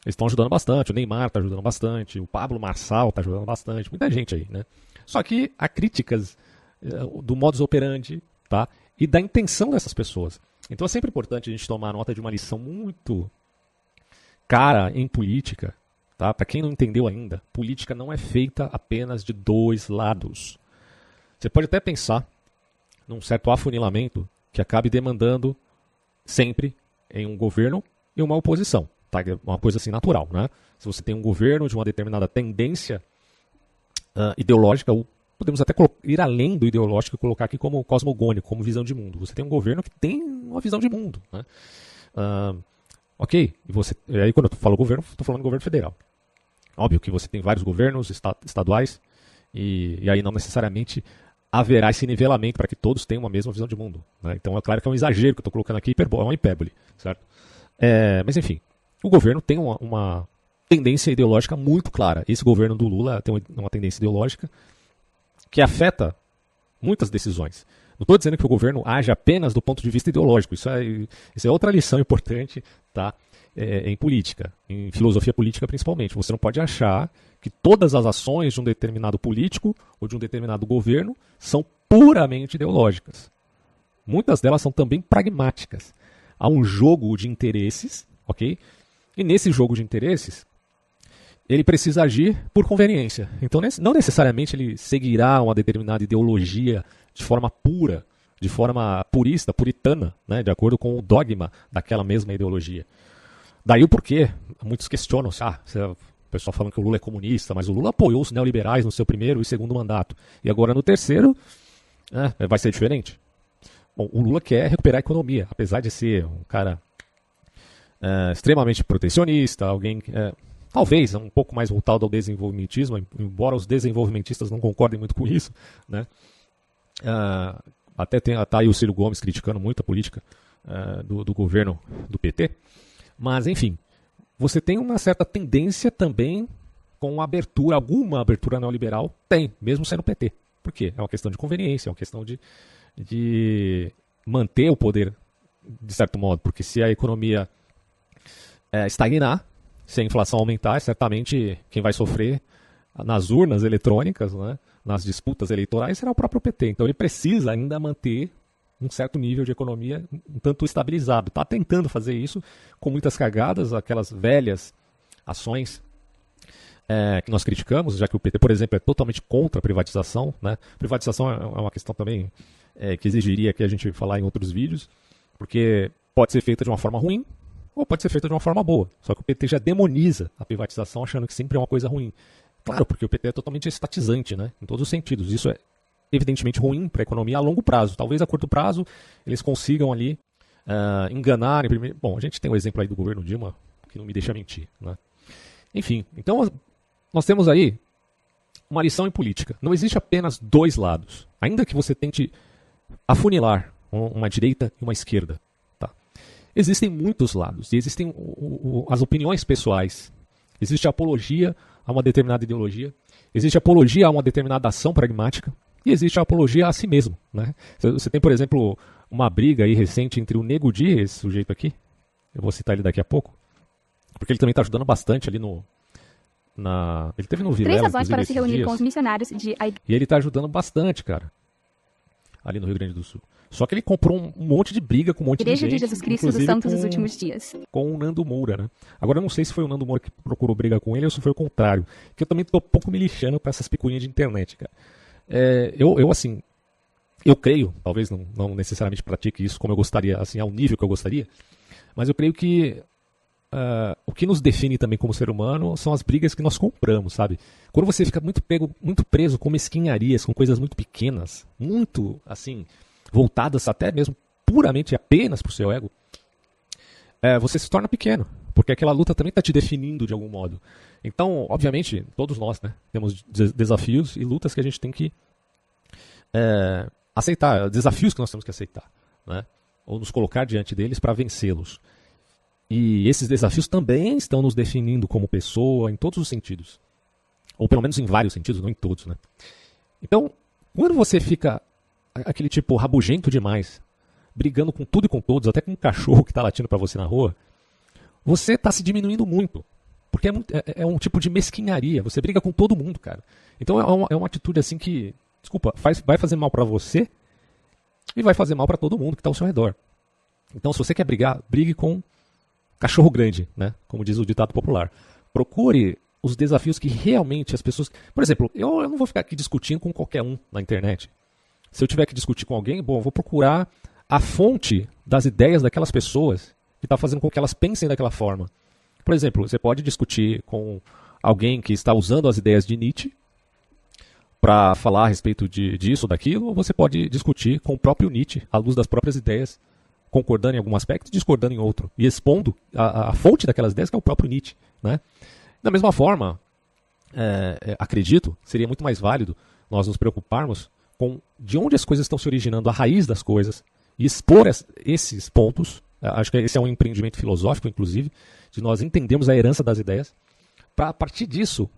Eles estão ajudando bastante, o Neymar está ajudando bastante, o Pablo Marçal está ajudando bastante, muita gente aí, né? Só que há críticas do modus operandi, tá? E da intenção dessas pessoas. Então é sempre importante a gente tomar nota de uma lição muito cara em política, tá? Para quem não entendeu ainda, política não é feita apenas de dois lados. Você pode até pensar num certo afunilamento que acabe demandando sempre em um governo e uma oposição. Tá? Uma coisa assim natural, né? Se você tem um governo de uma determinada tendência ideológica, ou podemos até ir além do ideológico e colocar aqui como cosmogônico, como visão de mundo. Você tem um governo que tem uma visão de mundo, né? Ok, e aí quando eu falo governo, estou falando governo federal. Óbvio que você tem vários governos estaduais e aí não necessariamente haverá esse nivelamento para que todos tenham uma mesma visão de mundo, né? Então é claro que é um exagero que eu estou colocando aqui, é uma hipérbole, certo? Mas enfim, o governo tem uma tendência ideológica muito clara. Esse governo do Lula tem uma tendência ideológica que afeta muitas decisões. Não estou dizendo que o governo age apenas do ponto de vista ideológico, isso é outra lição importante, tá? Em política, em filosofia política principalmente. Você não pode achar que todas as ações de um determinado político ou de um determinado governo são puramente ideológicas. Muitas delas são também pragmáticas. Há um jogo de interesses, ok? E nesse jogo de interesses, ele precisa agir por conveniência. Então não necessariamente ele seguirá uma determinada ideologia de forma pura, de forma purista, puritana, né? De acordo com o dogma daquela mesma ideologia. Daí o porquê, muitos questionam, o pessoal falando que o Lula é comunista, mas o Lula apoiou os neoliberais no seu primeiro e segundo mandato. E agora no terceiro, vai ser diferente? Bom, o Lula quer recuperar a economia, apesar de ser um cara extremamente protecionista, alguém talvez um pouco mais voltado ao desenvolvimentismo, embora os desenvolvimentistas não concordem muito com isso, né? Até tá aí o Ciro Gomes criticando muito a política do governo do PT. Mas, enfim, você tem uma certa tendência também com alguma abertura neoliberal, mesmo sendo PT. Por quê? É uma questão de conveniência, é uma questão de manter o poder, de certo modo. Porque se a economia estagnar, se a inflação aumentar, certamente quem vai sofrer nas urnas eletrônicas, né, nas disputas eleitorais, será o próprio PT. Então ele precisa ainda manter um certo nível de economia um tanto estabilizado. Está tentando fazer isso com muitas cagadas, aquelas velhas ações que nós criticamos, já que o PT, por exemplo, é totalmente contra a privatização, né? Privatização é uma questão também que exigiria que a gente falar em outros vídeos, porque pode ser feita de uma forma ruim ou pode ser feita de uma forma boa. Só que o PT já demoniza a privatização achando que sempre é uma coisa ruim. Claro, porque o PT é totalmente estatizante, né? Em todos os sentidos. Isso é evidentemente ruim para a economia a longo prazo. Talvez a curto prazo eles consigam ali enganar. Bom, a gente tem o exemplo aí do governo Dilma, que não me deixa mentir, né? Enfim, então nós temos aí uma lição em política. Não existe apenas dois lados. Ainda que você tente afunilar uma direita e uma esquerda, tá? Existem muitos lados e existem as opiniões pessoais. Existe a apologia a uma determinada ideologia, existe a apologia a uma determinada ação pragmática e existe a apologia a si mesmo, né? Você tem, por exemplo, uma briga aí recente entre o Nego Di, esse sujeito aqui, eu vou citar ele daqui a pouco, porque ele também está ajudando bastante ali ele teve no Vilela, 3 razões para se reunir com os missionários de... E ele está ajudando bastante, cara, ali no Rio Grande do Sul. Só que ele comprou um monte de briga com um monte Igreja de gente. de Jesus Cristo dos Santos dos Últimos Dias. Com o Nando Moura, né? Agora eu não sei se foi o Nando Moura que procurou briga com ele ou se foi o contrário. Que eu também tô um pouco me lixando pra essas picuinhas de internet, cara. Eu creio, talvez não necessariamente pratique isso como eu gostaria, assim, ao nível que eu gostaria, mas eu creio que o que nos define também como ser humano são as brigas que nós compramos, sabe? Quando você fica muito preso com mesquinharias, com coisas muito pequenas, muito, assim, voltadas até mesmo puramente e apenas pro seu ego, você se torna pequeno, porque aquela luta também está te definindo de algum modo. Então, obviamente, todos nós, né, temos desafios e lutas que a gente tem que aceitar, desafios que nós temos que aceitar, né, ou nos colocar diante deles para vencê-los. E esses desafios também estão nos definindo como pessoa em todos os sentidos. Ou pelo menos em vários sentidos, não em todos, né? Então, quando você fica aquele tipo rabugento demais, brigando com tudo e com todos, até com um cachorro que está latindo para você na rua, você está se diminuindo muito. Porque é um tipo de mesquinharia. Você briga com todo mundo, cara. Então é uma atitude assim que, desculpa, vai fazer mal para você e vai fazer mal para todo mundo que está ao seu redor. Então, se você quer brigar, brigue com cachorro grande, né? Como diz o ditado popular. Procure os desafios que realmente as pessoas... Por exemplo, eu não vou ficar aqui discutindo com qualquer um na internet. Se eu tiver que discutir com alguém, bom, eu vou procurar a fonte das ideias daquelas pessoas que está fazendo com que elas pensem daquela forma. Por exemplo, você pode discutir com alguém que está usando as ideias de Nietzsche para falar a respeito disso ou daquilo, ou você pode discutir com o próprio Nietzsche, à luz das próprias ideias, concordando em algum aspecto e discordando em outro, e expondo a fonte daquelas ideias, que é o próprio Nietzsche, né? Da mesma forma, acredito, seria muito mais válido nós nos preocuparmos com de onde as coisas estão se originando, a raiz das coisas, e expor esses pontos. Acho que esse é um empreendimento filosófico, inclusive, de nós entendermos a herança das ideias, para, a partir disso,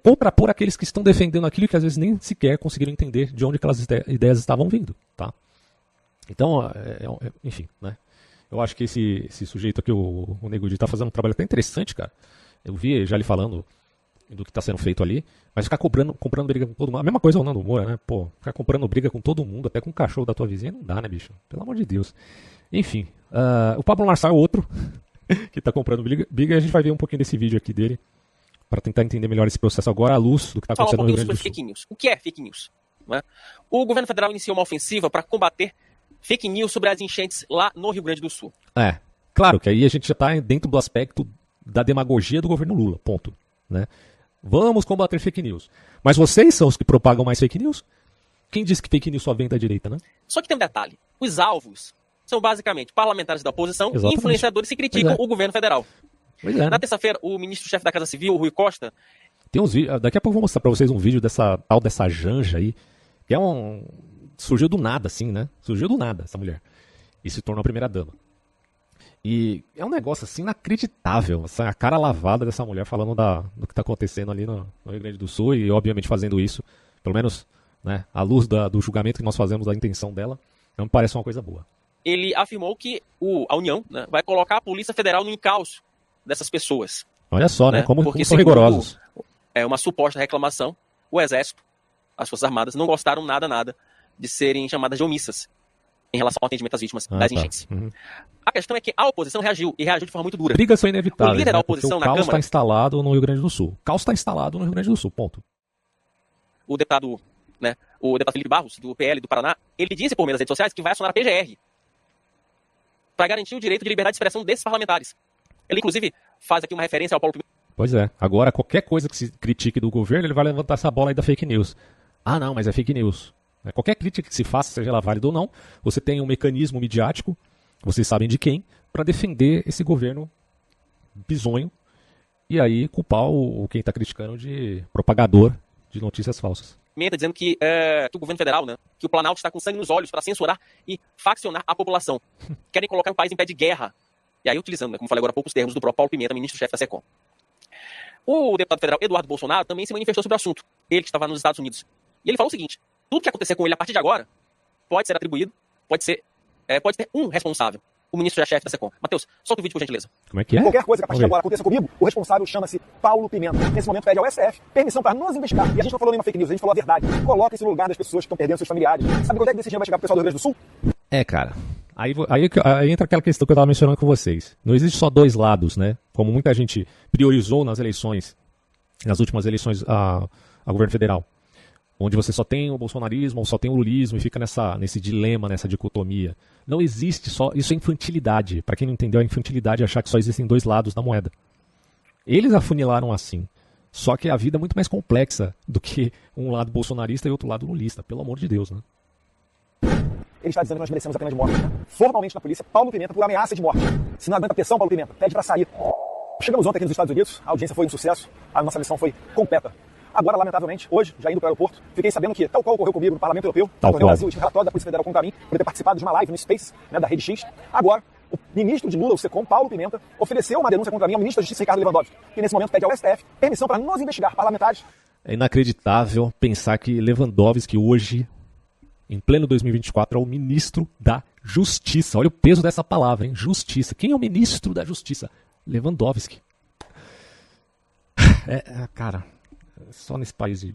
contrapor aqueles que estão defendendo aquilo que às vezes nem sequer conseguiram entender de onde aquelas ideias estavam vindo, tá? Então, enfim, né? Eu acho que esse sujeito aqui, o Nego Di, está fazendo um trabalho até interessante, cara. Eu vi já ele falando do que está sendo feito ali, mas ficar comprando briga com todo mundo. A mesma coisa é o Nando Moura, né? Pô, ficar comprando briga com todo mundo, até com o cachorro da tua vizinha, não dá, né, bicho? Pelo amor de Deus. Enfim, o Pablo Marçal é outro que está comprando briga, e a gente vai ver um pouquinho desse vídeo aqui dele, para tentar entender melhor esse processo agora à luz do que está acontecendo no Rio Grande do Sul. Fake news. O que é fake news? Né? O governo federal iniciou uma ofensiva para combater fake news sobre as enchentes lá no Rio Grande do Sul. Claro que aí a gente já está dentro do aspecto da demagogia do governo Lula, ponto. Né? Vamos combater fake news. Mas vocês são os que propagam mais fake news? Quem disse que fake news só vem da direita, né? Só que tem um detalhe. Os alvos são basicamente parlamentares da oposição e influenciadores que criticam o governo federal. Na terça-feira, o ministro-chefe da Casa Civil, Rui Costa... Tem uns vídeos, daqui a pouco eu vou mostrar para vocês um vídeo dessa Janja aí, que surgiu do nada, assim, né? Surgiu do nada, essa mulher. E se tornou a primeira-dama. E é um negócio, assim, inacreditável. A cara lavada dessa mulher falando do que está acontecendo ali no Rio Grande do Sul e, obviamente, fazendo isso, pelo menos, né, à luz do julgamento que nós fazemos da intenção dela, não me parece uma coisa boa. Ele afirmou que a União, né, vai colocar a Polícia Federal no encalço dessas pessoas. Olha só, né? Como são rigorosos. É uma suposta reclamação. O Exército, as Forças Armadas, não gostaram nada de serem chamadas de omissas em relação ao atendimento às vítimas das enchentes. A questão é que a oposição reagiu de forma muito dura. Brigas são inevitáveis, o líder da oposição na Câmara... O caos está instalado no Rio Grande do Sul. O caos está instalado no Rio Grande do Sul, ponto. O deputado Felipe Barros, do PL do Paraná, ele disse por meio das redes sociais que vai acionar a PGR para garantir o direito de liberdade de expressão desses parlamentares. Ele, inclusive, faz aqui uma referência ao Paulo Pimenta. Pois é. Agora, qualquer coisa que se critique do governo, ele vai levantar essa bola aí da fake news. Ah, não, mas é fake news. Qualquer crítica que se faça, seja ela válida ou não, você tem um mecanismo midiático, vocês sabem de quem, para defender esse governo bizonho e aí culpar quem está criticando de propagador de notícias falsas. Dizendo que o governo federal, né, que o Planalto está com sangue nos olhos para censurar e faccionar a população. Querem colocar o país em pé de guerra. E aí utilizando, como falei agora há pouco, os termos do próprio Paulo Pimenta, ministro-chefe da SECOM. O deputado federal Eduardo Bolsonaro também se manifestou sobre o assunto. Ele que estava nos Estados Unidos. E ele falou o seguinte: tudo que acontecer com ele a partir de agora pode ser atribuído, pode ter um responsável. O ministro-chefe da SECOM. Matheus, solta o vídeo, por gentileza. Como é que é? Qualquer coisa que a partir de agora aconteça comigo, o responsável chama-se Paulo Pimenta. Nesse momento pede ao STF permissão para nos investigar. E a gente não falou nenhuma fake news, a gente falou a verdade. Coloque-se no lugar das pessoas que estão perdendo seus familiares. Sabe quando é que esse dinheiro vai chegar pro pessoal do Rio Grande do Sul? Cara, aí entra aquela questão que eu estava mencionando com vocês. Não existe só dois lados, né? Como muita gente priorizou nas últimas eleições a governo federal. Onde você só tem o bolsonarismo ou só tem o lulismo e fica nesse dilema, nessa dicotomia. Não existe só... Isso é infantilidade. Para quem não entendeu, é infantilidade achar que só existem dois lados da moeda. Eles afunilaram assim. Só que a vida é muito mais complexa do que um lado bolsonarista e outro lado lulista. Pelo amor de Deus, né? Ele está dizendo que nós merecemos a pena de morte. Formalmente na polícia, Paulo Pimenta por ameaça de morte. Se não aguenta a pressão, Paulo Pimenta, pede para sair. Chegamos ontem aqui nos Estados Unidos, a audiência foi um sucesso, a nossa missão foi completa. Agora, lamentavelmente, hoje, já indo para o aeroporto, fiquei sabendo que, tal qual ocorreu comigo no Parlamento Europeu, no Brasil, e tive relatório da Polícia Federal contra mim, por ter participado de uma live no Space, né, da Rede X. Agora, o ministro de Lula, o SECOM, Paulo Pimenta, ofereceu uma denúncia contra mim ao ministro da Justiça, Ricardo Lewandowski, que nesse momento pede ao STF permissão para nos investigar, parlamentares. É inacreditável pensar que Lewandowski hoje, em pleno 2024, é o ministro da Justiça. Olha o peso dessa palavra, hein? Justiça. Quem é o ministro da Justiça? Lewandowski. Cara, só nesse país,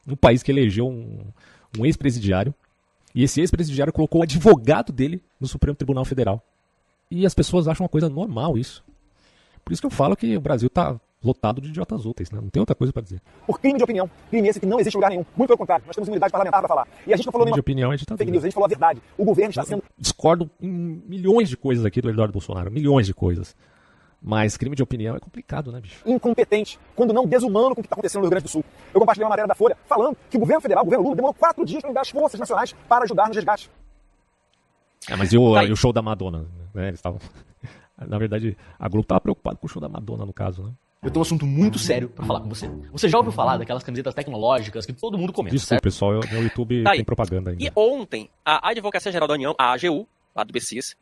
um país que elegeu um ex-presidiário, e esse ex-presidiário colocou o advogado dele no Supremo Tribunal Federal. E as pessoas acham uma coisa normal isso. Por isso que eu falo que o Brasil está lotado de idiotas úteis, né? Não tem outra coisa para dizer. Por crime de opinião, crime esse que não existe em lugar nenhum. Muito pelo contrário, nós temos imunidade parlamentar para falar. E a gente não falou nenhuma de opinião é ditadura. Fake news, a gente falou a verdade. O governo está sendo... Discordo em milhões de coisas aqui do Eduardo Bolsonaro, milhões de coisas. Mas crime de opinião é complicado, né, bicho? Incompetente, quando não desumano com o que está acontecendo no Rio Grande do Sul. Eu compartilhei uma matéria da Folha falando que o governo federal, o governo Lula, demorou 4 dias para enviar as forças nacionais para ajudar no resgate. Mas e o show da Madonna? Né? Eles estavam... Na verdade, a Globo estava preocupada com o show da Madonna, no caso, né? Eu tenho um assunto muito sério pra falar com você. Você já ouviu falar daquelas camisetas tecnológicas que todo mundo comenta, Desculpa, certo? pessoal, meu YouTube tem propaganda ainda. E ontem, a Advocacia Geral da União, a AGU, lá do BCIS,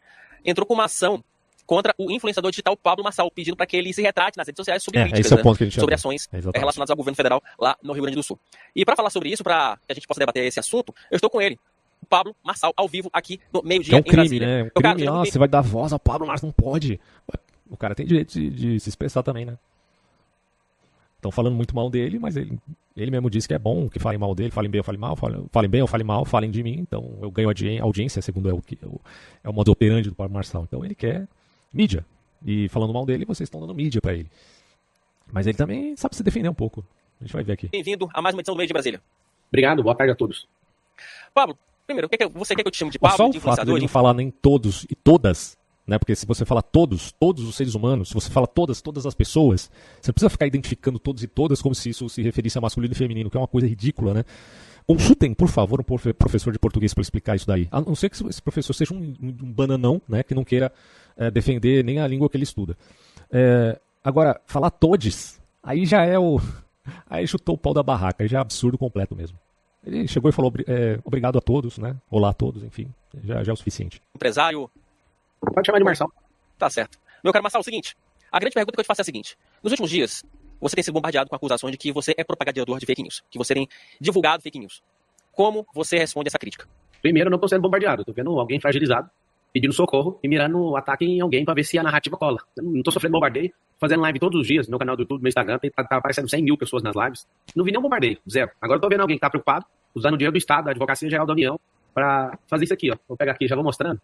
entrou com uma ação contra o influenciador digital Pablo Marçal, pedindo para que ele se retrate nas redes sociais sobre críticas, esse é o ponto que a gente sobre ações relacionadas ao governo federal lá no Rio Grande do Sul. E para falar sobre isso, para que a gente possa debater esse assunto, eu estou com ele, o Pablo Marçal, ao vivo aqui no meio-dia em Brasília. Né? É um crime, né? Você vai dar voz ao Pablo Marçal, não pode. O cara tem direito de se expressar também, né? Estão falando muito mal dele, mas ele mesmo disse que é bom que falem mal dele, falem bem ou falem mal, falem bem ou falem mal, falem de mim, então eu ganho audiência, segundo é o modo operandi do Pablo Marçal. Então ele quer mídia, e falando mal dele, vocês estão dando mídia pra ele. Mas ele também sabe se defender um pouco, a gente vai ver aqui. Bem-vindo a mais uma edição do Meio de Brasília. Obrigado, boa tarde a todos. Pablo, primeiro, você quer que eu te chame de Pablo, só de influenciador? Só o fato de não falar nem todos e todas, né? Porque se você fala todos os seres humanos, se você fala todas as pessoas, você não precisa ficar identificando todos e todas como se isso se referisse a masculino e feminino, que é uma coisa ridícula, né? Consultem, por favor, um professor de português para explicar isso daí. A não ser que esse professor seja um bananão, né? Que não queira defender nem a língua que ele estuda. Agora, falar todes, aí já é aí chutou o pau da barraca, aí já é absurdo completo mesmo. Ele chegou e falou obrigado a todos, né? Olá a todos, enfim, já é o suficiente. Empresário... Pode chamar de Marçal. Tá certo. Meu caro Marçal, é o seguinte, a grande pergunta que eu te faço é a seguinte: nos últimos dias, você tem sido bombardeado com acusações de que você é propagador de fake news, que você tem divulgado fake news. Como você responde essa crítica? Primeiro, eu não tô sendo bombardeado, eu tô vendo alguém fragilizado, pedindo socorro e mirando o ataque em alguém pra ver se a narrativa cola. Eu não tô sofrendo bombardeio, fazendo live todos os dias no meu canal do YouTube, no meu Instagram, tá aparecendo 100 mil pessoas nas lives. Não vi nenhum bombardeio, zero. Agora eu tô vendo alguém que tá preocupado, usando o dinheiro do Estado, da Advocacia Geral da União, pra fazer isso aqui, ó. Vou pegar aqui, já vou mostrando.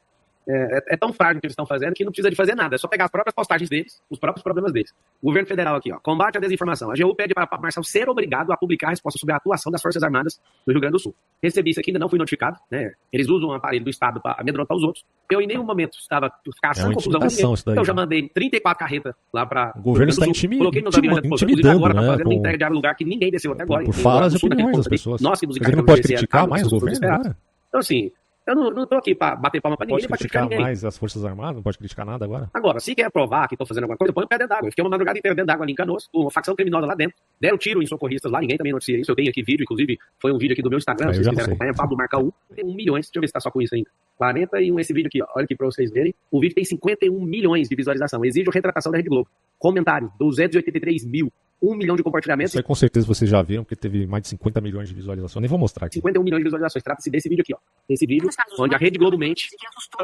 É tão frágil o que eles estão fazendo que não precisa de fazer nada. É só pegar as próprias postagens deles, os próprios problemas deles. O governo federal aqui, ó, combate à desinformação. A AGU pede para Marcel ser obrigado a publicar a resposta sobre a atuação das Forças Armadas do Rio Grande do Sul. Recebi isso aqui, ainda não fui notificado, né? Eles usam um aparelho do Estado para amedrontar os outros. Eu em nenhum momento estava caçando confusão com ninguém. Eu já mandei 34 carretas lá para o governo está coloquei nos aviões intimidando, agora né? para fazer uma entrega de ar no lugar que ninguém desceu até agora. Por falas e opiniões das pessoas. Nós que nos encarregamos de não pode criticar mais o governo, né? Então, assim, eu não estou aqui para bater palma para ninguém. Não pode criticar mais as Forças Armadas, não pode criticar nada agora. Agora, se quer provar que estou fazendo alguma coisa, põe o pé dentro d'água. Eu fiquei uma madrugada inteira dentro d'água ali em Canoas, com uma facção criminosa lá dentro. Deram tiro em socorristas lá, ninguém também noticia isso. Eu tenho aqui vídeo, inclusive, foi um vídeo aqui do meu Instagram, se vocês quiserem acompanhar, Pablo Marca 1. Tem 1 milhão, deixa eu ver se tá só com isso ainda. 41, esse vídeo aqui, ó, olha aqui para vocês verem. O vídeo tem 51 milhões de visualização. Exige retratação da Rede Globo. Comentário, 283 mil. 1 milhão de compartilhamentos. Isso aí com certeza vocês já viram, porque teve mais de 50 milhões de visualizações. Nem vou mostrar aqui. 51 milhões de visualizações. Trata-se desse vídeo aqui, ó. Esse vídeo, onde a Rede Globo mente.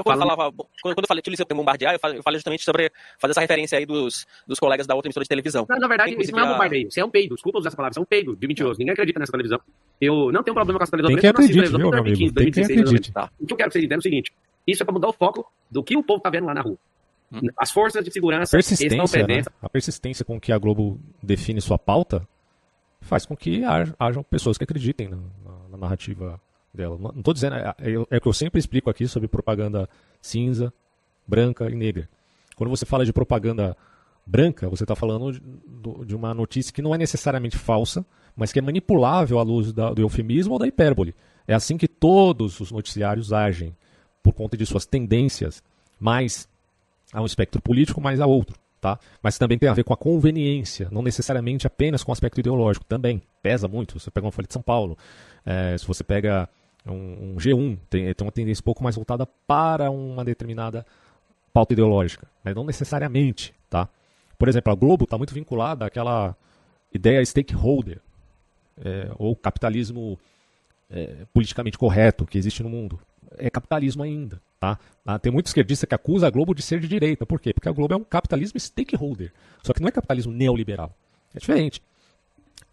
Quando eu falei utiliza o termo bombardear, eu falei justamente sobre fazer essa referência aí dos colegas da outra emissora de televisão. Não, na verdade, isso não é bombardeio. Isso é um peido. Desculpa usar essa palavra. Isso é um peido de mentiroso. Ninguém acredita nessa televisão. Eu não tenho problema com essa televisão. Tem que acredite, viu, meu amigo? Tem que acredite. O que eu quero que vocês entendam é o seguinte. Isso é para mudar o foco do que o povo tá vendo lá na rua. As forças de segurança estão presentes. A persistência com que a Globo define sua pauta faz com que hajam pessoas que acreditem na narrativa dela. Não estou dizendo, é o que eu sempre explico aqui sobre propaganda cinza, branca e negra. Quando você fala de propaganda branca, você está falando de uma notícia que não é necessariamente falsa, mas que é manipulável à luz do eufemismo ou da hipérbole. É assim que todos os noticiários agem, por conta de suas tendências, mais a um espectro político, mais a outro. Tá? Mas também tem a ver com a conveniência, não necessariamente apenas com o aspecto ideológico, também pesa muito. Você pega uma Folha de São Paulo, se você pega um G1, tem uma tendência um pouco mais voltada para uma determinada pauta ideológica, mas não necessariamente. Tá? Por exemplo, a Globo está muito vinculada àquela ideia stakeholder, ou capitalismo politicamente correto que existe no mundo. É capitalismo ainda. Tá? Tem muito esquerdista que acusa a Globo de ser de direita. Por quê? Porque a Globo é um capitalismo stakeholder. Só que não é capitalismo neoliberal. É diferente.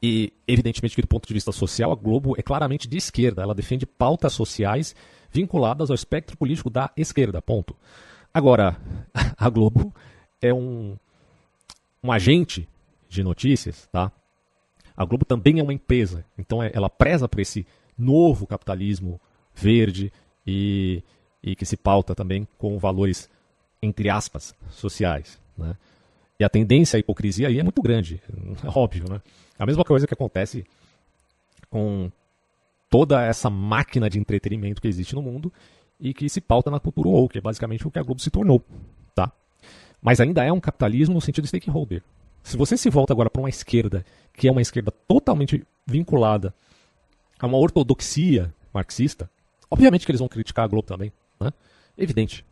E, evidentemente, que do ponto de vista social, a Globo é claramente de esquerda. Ela defende pautas sociais vinculadas ao espectro político da esquerda. Ponto. Agora, a Globo é um agente de notícias. Tá? A Globo também é uma empresa. Então, ela preza por esse novo capitalismo verde e que se pauta também com valores, entre aspas, sociais. Né? E a tendência à hipocrisia aí é muito grande, é óbvio. Né? A mesma coisa que acontece com toda essa máquina de entretenimento que existe no mundo e que se pauta na cultura woke, que é basicamente o que a Globo se tornou. Tá? Mas ainda é um capitalismo no sentido stakeholder. Se você se volta agora para uma esquerda, que é uma esquerda totalmente vinculada a uma ortodoxia marxista, obviamente que eles vão criticar a Globo também. Né? Evidente.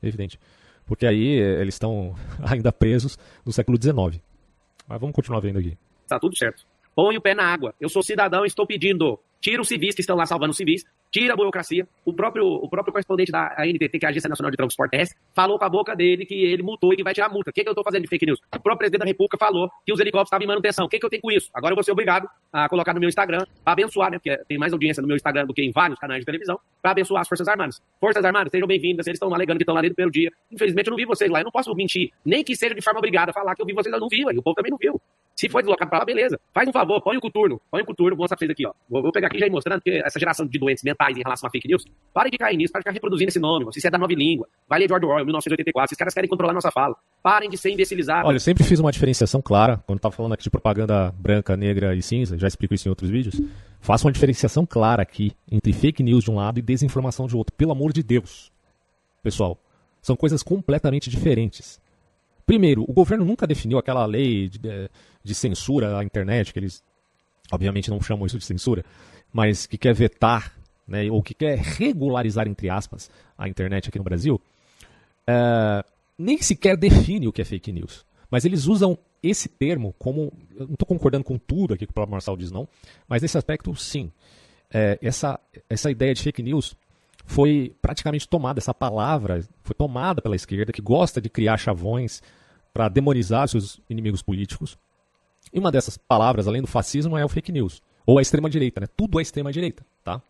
Porque aí eles estão ainda presos no século XIX. Mas vamos continuar vendo aqui. Tá tudo certo. Põe o pé na água. Eu sou cidadão e estou pedindo. Tira os civis que estão lá salvando os civis. Tira a burocracia. O próprio correspondente da ANTT, que é a Agência Nacional de Transporte Terrestre, falou com a boca dele que ele multou e que vai tirar multa. O que eu estou fazendo de fake news? O próprio presidente da República falou que os helicópteros estavam em manutenção. O que eu tenho com isso? Agora eu vou ser obrigado a colocar no meu Instagram para abençoar, né? Porque tem mais audiência no meu Instagram do que em vários canais de televisão, para abençoar as Forças Armadas. Forças Armadas, sejam bem-vindas. Eles estão alegando que estão lá dentro pelo dia. Infelizmente eu não vi vocês lá. Eu não posso mentir, nem que seja de forma obrigada, falar que eu vi vocês, eu não vi. O povo também não viu. Se foi deslocado para lá, beleza. Faz um favor, põe o coturno. Vou mostrar pra vocês aqui, ó. Vou pegar aqui já ir mostrando, porque essa geração de doentes mentais em relação a fake news, parem de cair nisso, parem de ficar reproduzindo esse nome. Se isso é da nova língua, vai ler George Orwell, 1984. Esses caras querem controlar nossa fala. Parem de ser imbecilizados. Olha, eu sempre fiz uma diferenciação clara, quando estava falando aqui de propaganda branca, negra e cinza, já explico isso em outros vídeos. Faço uma diferenciação clara aqui entre fake news de um lado e desinformação de outro. Pelo amor de Deus. Pessoal, são coisas completamente diferentes. Primeiro, o governo nunca definiu aquela lei de censura à internet, que eles obviamente não chamam isso de censura, mas que quer vetar, né, ou que quer regularizar, entre aspas, a internet aqui no Brasil, nem sequer define o que é fake news. Mas eles usam esse termo como... Eu não estou concordando com tudo aqui que o próprio Marçal diz, não, mas nesse aspecto, sim. Essa ideia de fake news foi praticamente tomada, essa palavra foi tomada pela esquerda, que gosta de criar chavões para demonizar seus inimigos políticos. E uma dessas palavras, além do fascismo, é o fake news. Ou a extrema-direita, né? Tudo é extrema-direita, tá?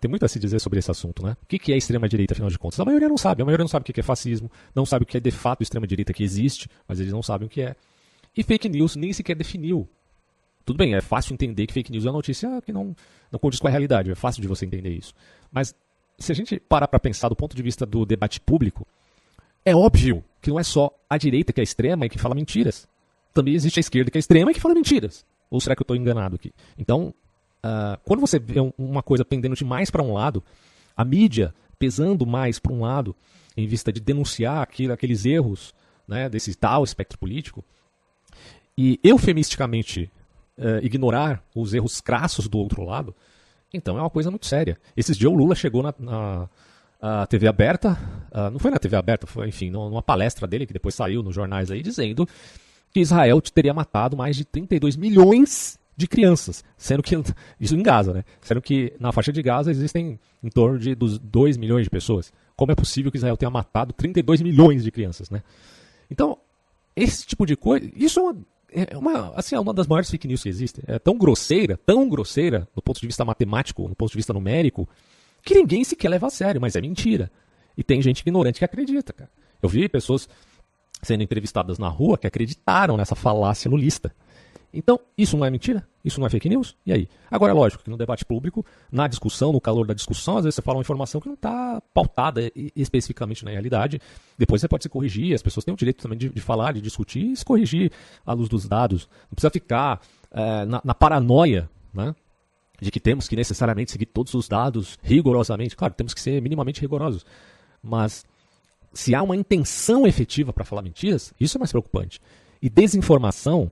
tem muito a se dizer sobre esse assunto, né? O que é extrema-direita, afinal de contas? A maioria não sabe. A maioria não sabe o que é fascismo, não sabe o que é de fato extrema-direita que existe, mas eles não sabem o que é. E fake news nem sequer definiu. Tudo bem, é fácil entender que fake news é uma notícia que não condiz com a realidade, é fácil de você entender isso. Mas se a gente parar para pensar do ponto de vista do debate público, é óbvio que não é só a direita que é extrema e que fala mentiras. Também existe a esquerda que é extrema e que fala mentiras. Ou será que eu estou enganado aqui? Então, quando você vê uma coisa pendendo demais para um lado, a mídia pesando mais para um lado, em vista de denunciar aqueles erros, né, desse tal espectro político, e eufemisticamente ignorar os erros crassos do outro lado, então é uma coisa muito séria. Esses dias o Lula chegou na TV aberta, não foi na TV aberta, foi, enfim, numa palestra dele, que depois saiu nos jornais aí, dizendo que Israel teria matado mais de 32 milhões de crianças, sendo que, isso em Gaza, né? Sendo que na faixa de Gaza existem em torno de 2 milhões de pessoas. Como é possível que Israel tenha matado 32 milhões de crianças, né? Então, esse tipo de coisa, isso é uma das maiores fake news que existe. É tão grosseira, do ponto de vista matemático, do ponto de vista numérico, que ninguém sequer leva a sério, mas é mentira. E tem gente ignorante que acredita, cara. Eu vi pessoas sendo entrevistadas na rua que acreditaram nessa falácia lulista. Então, isso não é mentira? Isso não é fake news? E aí? Agora, é lógico que no debate público, na discussão, no calor da discussão, às vezes você fala uma informação que não está pautada especificamente na realidade. Depois você pode se corrigir, as pessoas têm o direito também de falar, de discutir e se corrigir à luz dos dados. Não precisa ficar na paranoia, né, de que temos que necessariamente seguir todos os dados rigorosamente. Claro, temos que ser minimamente rigorosos. Mas se há uma intenção efetiva para falar mentiras, isso é mais preocupante. E desinformação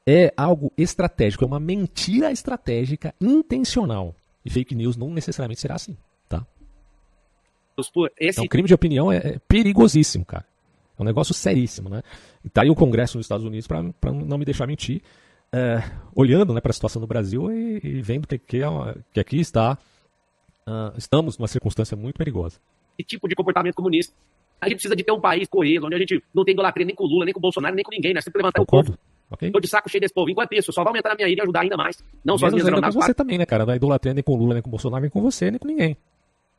é algo estratégico, é uma mentira estratégica intencional. E fake news não necessariamente será assim, tá? Então, crime de opinião é perigosíssimo, cara. É um negócio seríssimo, né? E tá aí o Congresso nos Estados Unidos para não me deixar mentir, olhando, né, para a situação do Brasil e vendo que aqui estamos numa circunstância muito perigosa. Esse tipo de comportamento comunista. A gente precisa de ter um país coeso, onde a gente não tem idolatria nem com o Lula, nem com o Bolsonaro, nem com ninguém. Nós temos que levantar o povo. Okay. Tô de saco cheio desse povo. Enquanto isso, só vai aumentar na minha ilha e ajudar ainda mais. Não só as minhas aeronaves. Com você também, né, cara? Não é idolatria nem com o Lula, nem com o Bolsonaro, nem com você, nem com ninguém.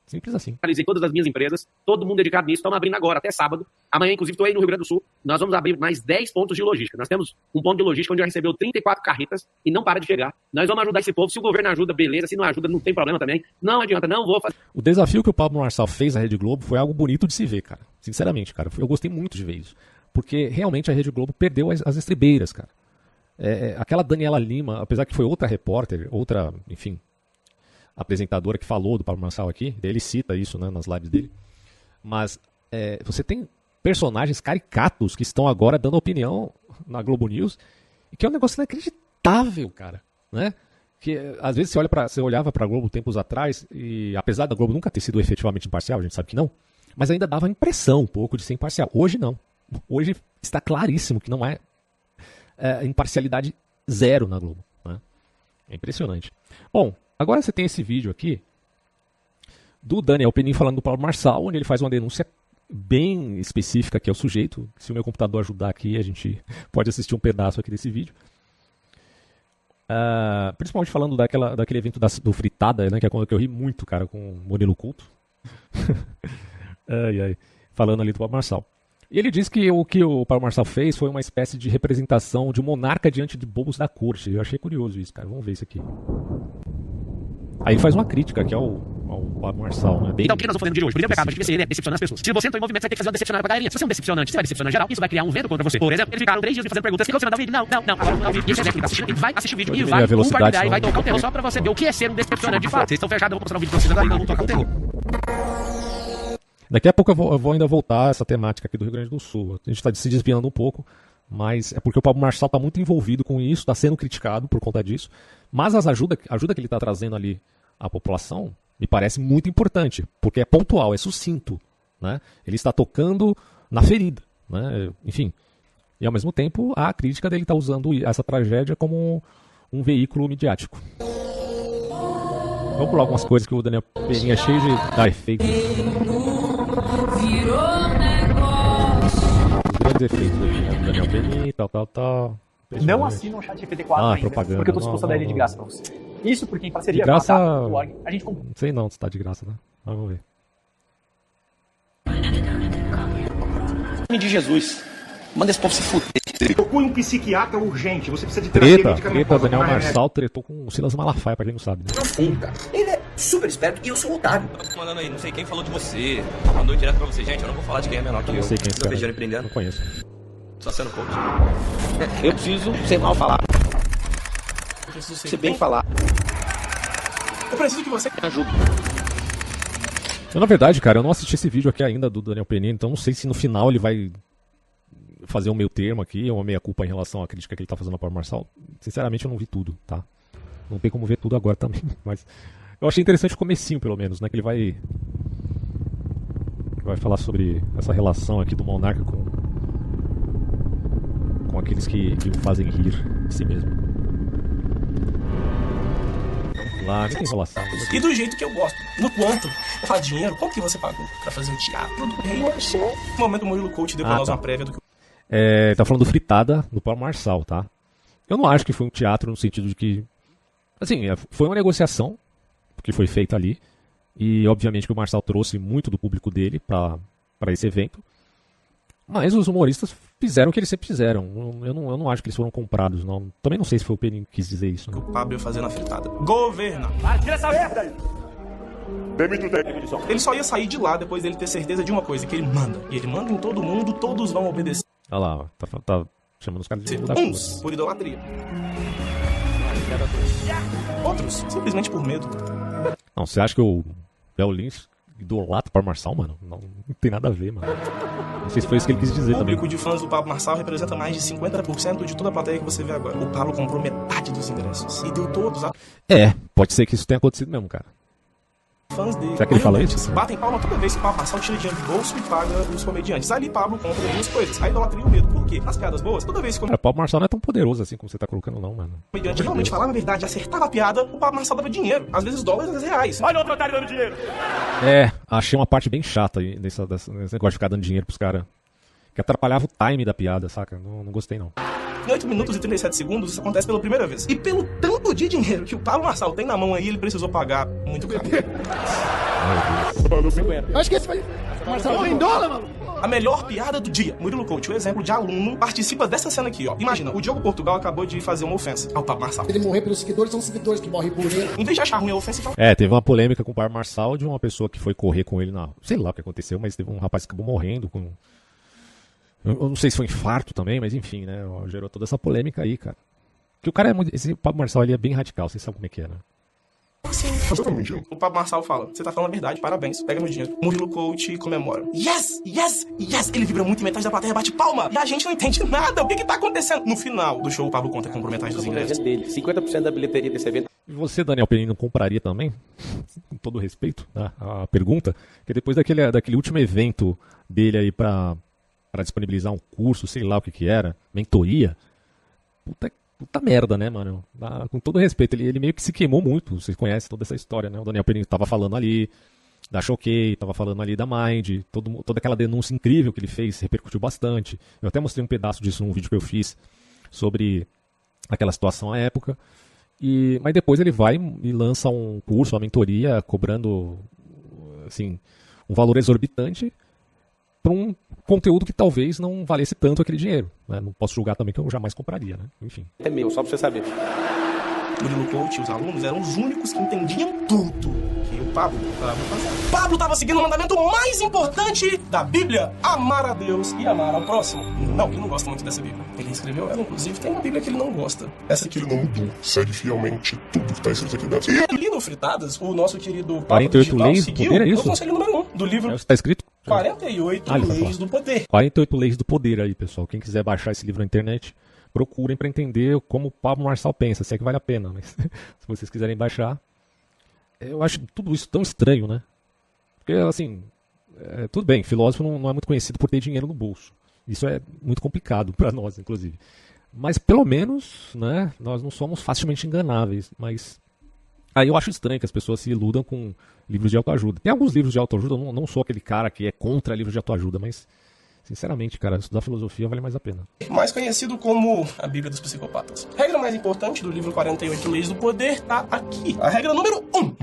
Simples assim. Realizei todas as minhas empresas, todo mundo dedicado nisso. Estamos abrindo agora, até sábado. Amanhã, inclusive, estou aí no Rio Grande do Sul. Nós vamos abrir mais 10 pontos de logística. Nós temos um ponto de logística onde já recebeu 34 carretas e não para de chegar. Nós vamos ajudar esse povo. Se o governo ajuda, beleza. Se não ajuda, não tem problema também. Não adianta, não vou fazer. O desafio que o Pablo Marçal fez à Rede Globo foi algo bonito de se ver, cara. Sinceramente, cara. Eu gostei muito de ver isso. Porque realmente a Rede Globo perdeu as estribeiras, cara. Aquela Daniela Lima, apesar que foi outra repórter, outra, enfim, apresentadora que falou do Pablo Marçal aqui, ele cita isso, né, nas lives dele, mas você tem personagens caricatos que estão agora dando opinião na Globo News, e que é um negócio inacreditável, cara, né? Que às vezes você olhava para a Globo tempos atrás, e apesar da Globo nunca ter sido efetivamente imparcial, a gente sabe que não, mas ainda dava a impressão um pouco de ser imparcial. Hoje não. Hoje está claríssimo que não é imparcialidade zero na Globo, né? É impressionante. Bom, agora você tem esse vídeo aqui do Daniel Penin falando do Pablo Marçal, onde ele faz uma denúncia bem específica que é o sujeito. Se o meu computador ajudar aqui, a gente pode assistir um pedaço aqui desse vídeo. Principalmente falando daquele evento do Fritada, né, que é quando eu ri muito, cara, com o Modelo Culto. Falando ali do Pablo Marçal. E ele diz que o que o Pablo Marçal fez foi uma espécie de representação de um monarca diante de bobos da corte. Eu achei curioso isso, cara. Vamos ver isso aqui. Aí ele faz uma crítica aqui ao Pablo Marçal, né? Então, o que nós vamos fazer no dia de hoje? Primeiro pecado, a gente vê se ele é decepcionando as pessoas. Se você entrou em movimento, você vai ter que fazer uma decepcionada pra galerinha. Se você é um decepcionante, você vai decepcionar geral. Isso vai criar um vento contra você. Por exemplo, eles ficaram 3 dias me fazendo perguntas. O que você vai dar o vídeo? Não. Agora não dá o vídeo. E esse exemplo que tá assistindo, ele vai assistir o vídeo e vai compartilhar e vai tocar o terror só pra você ver o que é ser um decepcionante de fato. Vocês estão fechados, eu vou mostrar um vídeo pra vocês agora e não vou tocar o terror. Daqui a pouco eu vou ainda voltar a essa temática aqui do Rio Grande do Sul. A gente está se desviando um pouco, mas é porque o Pablo Marçal está muito envolvido com isso, está sendo criticado por conta disso. Mas a ajuda que ele está trazendo ali à população me parece muito importante, porque é pontual, é sucinto, né? Ele está tocando na ferida, né? Enfim. E ao mesmo tempo, a crítica dele está usando essa tragédia como um veículo midiático. Vamos pular algumas coisas que o Daniel Penin é cheio de dar efeito. Grandes efeitos do Daniel Penin, tal. Não assina o chat GPT-4 ainda, propaganda, porque eu tô disposto a dar ele de graça pra você. Isso porque em parceria de graça, com a a gente... Não sei não se tá de graça, né? Vamos ver. Em nome de Jesus, manda esse povo se fuder. Procure um psiquiatra urgente, você precisa de terapia medicamentosa. Daniel Marçal tretou com o Silas Malafaia, pra quem não sabe. Né? Profunda. Ele é super esperto e eu sou um otário. Mandando aí, não sei quem falou de você. Mandou direto pra você. Gente, eu não vou falar de quem é menor que eu. Não sei quem é esse cara. Empreendendo. Não conheço. Só sendo coach. Eu preciso ser mal falado. Eu preciso ser bem falado. Eu preciso que você me ajude. Na verdade, cara, eu não assisti esse vídeo aqui ainda do Daniel Penino, então não sei se no final ele vai fazer um meio termo aqui, uma meia-culpa em relação à crítica que ele tá fazendo ao Pablo Marçal. Sinceramente, eu não vi tudo, tá? Não tem como ver tudo agora também, mas eu achei interessante o comecinho, pelo menos, né? Que ele vai falar sobre essa relação aqui do monarca com aqueles que o fazem rir de si mesmo. Lá, nem tem enrolação. E do jeito que eu gosto. No quanto? Eu falo dinheiro, quanto que você pagou pra fazer o teatro do rei? No momento o Murilo Coach deu pra nós uma prévia do que... Tá falando do Fritada, do Pablo Marçal, tá? Eu não acho que foi um teatro no sentido de que... Assim, foi uma negociação que foi feita ali. E, obviamente, que o Marçal trouxe muito do público dele pra esse evento. Mas os humoristas fizeram o que eles sempre fizeram. Eu não acho que eles foram comprados, não. Também não sei se foi o Penin que quis dizer isso. Né? O Pablo ia fazer na Fritada. Governa! Tira essa merda aí! Demite o técnico. Ele só ia sair de lá depois dele ter certeza de uma coisa, que ele manda. E ele manda em todo mundo, todos vão obedecer. Olha lá, tá chamando os caras de mudar uns por idolatria. Outros, simplesmente por medo. Não, você acha que o Léo Lins idolatra o Pablo Marçal, mano? Não tem nada a ver, mano. Não sei se foi isso que ele quis dizer também. O público de fãs do Pablo Marçal representa mais de 50% de toda a plateia que você vê agora. O Pablo comprou metade dos ingressos e deu todos a... Pode ser que isso tenha acontecido mesmo, cara. Fãs dele. Será que ele fala isso? Batem palma toda vez que o Pablo Marçal tira dinheiro do bolso e paga os comediantes. Ali Pablo compra duas coisas: a idolatria e o medo. Por quê? As piadas boas, toda vez que o Pablo Marçal não é tão poderoso assim como você tá colocando, não, mano. O comediante realmente falava a verdade, acertava a piada, o Pablo Marçal dava dinheiro. Às vezes dólares, às vezes reais. Olha outro otário dando dinheiro. Achei uma parte bem chata aí nesse negócio de ficar dando dinheiro pros caras. Que atrapalhava o time da piada, saca? Não gostei, não. Em 8 minutos e 37 segundos, isso acontece pela primeira vez. E pelo tanto de dinheiro que o Pablo Marçal tem na mão aí, ele precisou pagar muito caro. Acho que esse foi... Marçal em dólar, mano. A melhor piada do dia. Murilo Coach, o exemplo de aluno, participa dessa cena aqui, ó. Imagina, o Diogo Portugal acabou de fazer uma ofensa ao Pablo Marçal. Ele morrer pelos seguidores, são os seguidores que morrem por ele. Em vez de achar ruim a ofensa... Teve uma polêmica com o Pablo Marçal de uma pessoa que foi correr com ele na... Sei lá o que aconteceu, mas teve um rapaz que acabou morrendo com... Eu não sei se foi infarto também, mas enfim, né? Gerou toda essa polêmica aí, cara. Porque o cara é muito... Esse Pablo Marçal ali é bem radical, vocês sabem como é que é, né? Sim. O Pablo Marçal fala: você tá falando a verdade, parabéns, pega meu dinheiro. Murilo Coach comemora. Yes, yes, yes! Ele vibra muito e metade da plateia bate palma. E a gente não entende nada. O que tá acontecendo? No final do show, o Pablo conta com metade dos ingressos. 50% da bilheteria desse evento. E você, Daniel Penino, compraria também? Com todo respeito, né? A pergunta. Que depois daquele último evento dele aí pra disponibilizar um curso, sei lá o que era, mentoria. Puta merda, né, mano? Com todo respeito, ele meio que se queimou muito. Vocês conhecem toda essa história, né? O Daniel Penino tava falando ali da Choquei, tava falando ali da Mind, toda aquela denúncia incrível que ele fez, repercutiu bastante. Eu até mostrei um pedaço disso num vídeo que eu fiz sobre aquela situação à época. Mas depois ele vai e lança um curso, uma mentoria, cobrando assim, um valor exorbitante para um conteúdo que talvez não valesse tanto aquele dinheiro, né? Não posso julgar também que eu jamais compraria, né? Enfim. É meu, só pra você saber. Murilo Coach e os alunos eram os únicos que entendiam tudo que o Pablo estava fazendo. Pablo estava seguindo o mandamento mais importante da Bíblia: amar a Deus e amar ao próximo. Não, ele não gosta muito dessa Bíblia. Ele escreveu ela, inclusive tem uma Bíblia que ele não gosta. Essa que ele não mudou, segue fielmente tudo que está escrito aqui dentro. E ali no Fritadas, o nosso querido 48 Leis do Poder, é isso? O conselho número 1 do livro. Está escrito? 48 Leis do Poder. 48 Leis do Poder aí, pessoal. Quem quiser baixar esse livro na internet, procurem para entender como o Pablo Marçal pensa, se é que vale a pena. Mas se vocês quiserem baixar, eu acho tudo isso tão estranho, né? Porque, assim, tudo bem, filósofo não é muito conhecido por ter dinheiro no bolso. Isso é muito complicado para nós, inclusive. Mas, pelo menos, né, nós não somos facilmente enganáveis. Mas aí eu acho estranho que as pessoas se iludam com livros de autoajuda. Tem alguns livros de autoajuda, eu não sou aquele cara que é contra livros de autoajuda, mas Sinceramente, cara, estudar filosofia vale mais a pena. Mais conhecido como a Bíblia dos Psicopatas. A regra mais importante do livro 48 Leis do Poder está aqui. A regra número 1.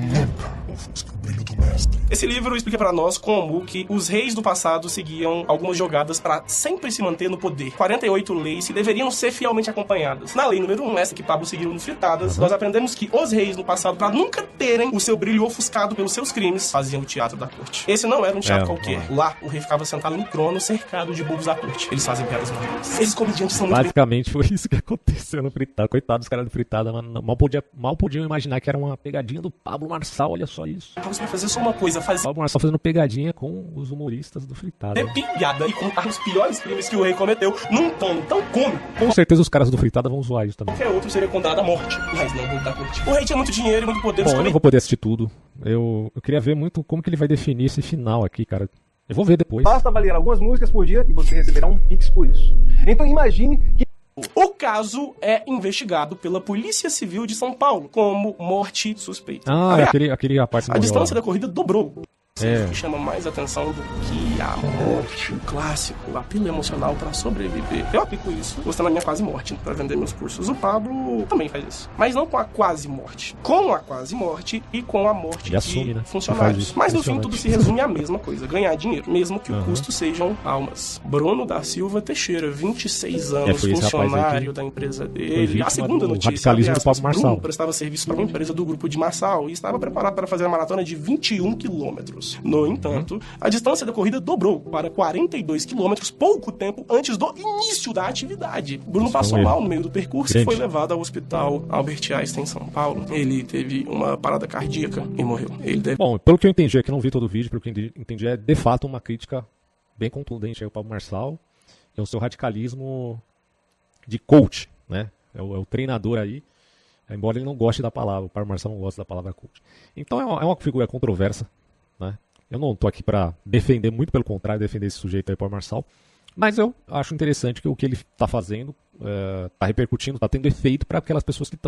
Esse livro explica pra nós como que os reis do passado seguiam algumas jogadas pra sempre se manter no poder. 48 leis que deveriam ser fielmente acompanhadas. Na lei número 1, essa que Pablo seguiu no Fritadas, nós aprendemos que os reis no passado, pra nunca terem o seu brilho ofuscado pelos seus crimes, faziam o teatro da corte. Esse não era um teatro qualquer. Lá, o rei ficava sentado no trono, cercado de bobos da corte. Eles fazem piadas normais. Esses comediantes são muito... Basicamente foi isso que aconteceu no Fritada. Coitado dos caras do Fritada, mal podiam imaginar que era uma pegadinha do Pablo Marçal, olha só isso. Você vai fazer só uma coisa, fazer... Pablo Marçal fazendo pegadinha com os humoristas do Fritada. Piada e contar os piores crimes que o rei cometeu num tom tão cômico. Com certeza os caras do Fritada vão zoar isso também. Qualquer outro seria condenado à morte, mas não muito da corte. O rei tinha muito dinheiro e muito poder. Bom, eu não vou poder assistir tudo. Eu queria ver muito como que ele vai definir esse final aqui, cara. Eu vou ver depois. Basta avaliar algumas músicas por dia e você receberá um Pix por isso. Então imagine que... O caso é investigado pela Polícia Civil de São Paulo como morte suspeita. Aquele parte a distância da corrida dobrou. Que chama mais atenção do que a morte. O clássico, o apelo emocional pra sobreviver. Eu aplico isso, gostando da minha quase morte pra vender meus cursos. O Pablo também faz isso. Mas não com a quase morte. Com a quase morte e com a morte de funcionários. Mas no fim tudo se resume à mesma coisa. Ganhar dinheiro, mesmo que o custo sejam almas. Bruno da Silva Teixeira, 26 anos, funcionário da empresa dele. A segunda notícia, Bruno prestava serviço para uma empresa do grupo de Marçal e estava preparado para fazer a maratona de 21 quilômetros. No entanto, a distância da corrida dobrou para 42 quilômetros pouco tempo antes do início da atividade. Bruno passou mal no meio do percurso e foi levado ao hospital Albert Einstein em São Paulo. Ele teve uma parada cardíaca e morreu. Bom, pelo que eu entendi, aqui não vi todo o vídeo, pelo que eu entendi, é de fato uma crítica bem contundente ao Pablo Marçal e ao seu radicalismo de coach, né? É o treinador aí, embora ele não goste da palavra, o Pablo Marçal não gosta da palavra coach. Então é uma figura controversa, né? Eu não estou aqui para defender, muito pelo contrário, defender esse sujeito aí, Pablo Marçal, mas eu acho interessante que o que ele está fazendo está repercutindo, está tendo efeito para aquelas pessoas que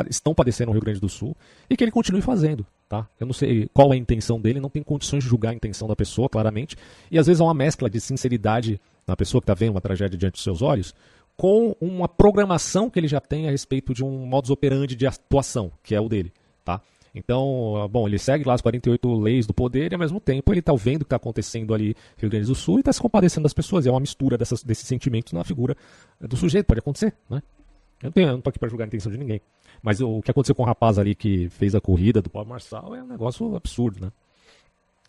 estão padecendo no Rio Grande do Sul e que ele continue fazendo, tá? Eu não sei qual é a intenção dele, não tenho condições de julgar a intenção da pessoa, claramente, e às vezes há uma mescla de sinceridade na pessoa que está vendo uma tragédia diante dos seus olhos com uma programação que ele já tem a respeito de um modus operandi de atuação, que é o dele, tá? Então, bom, ele segue lá as 48 leis do poder e ao mesmo tempo ele está vendo o que está acontecendo ali no Rio Grande do Sul e está se compadecendo das pessoas. É uma mistura desses sentimentos na figura do sujeito, pode acontecer, né? Eu não estou aqui para julgar a intenção de ninguém. Mas o que aconteceu com o rapaz ali que fez a corrida do Pablo Marçal é um negócio absurdo, né?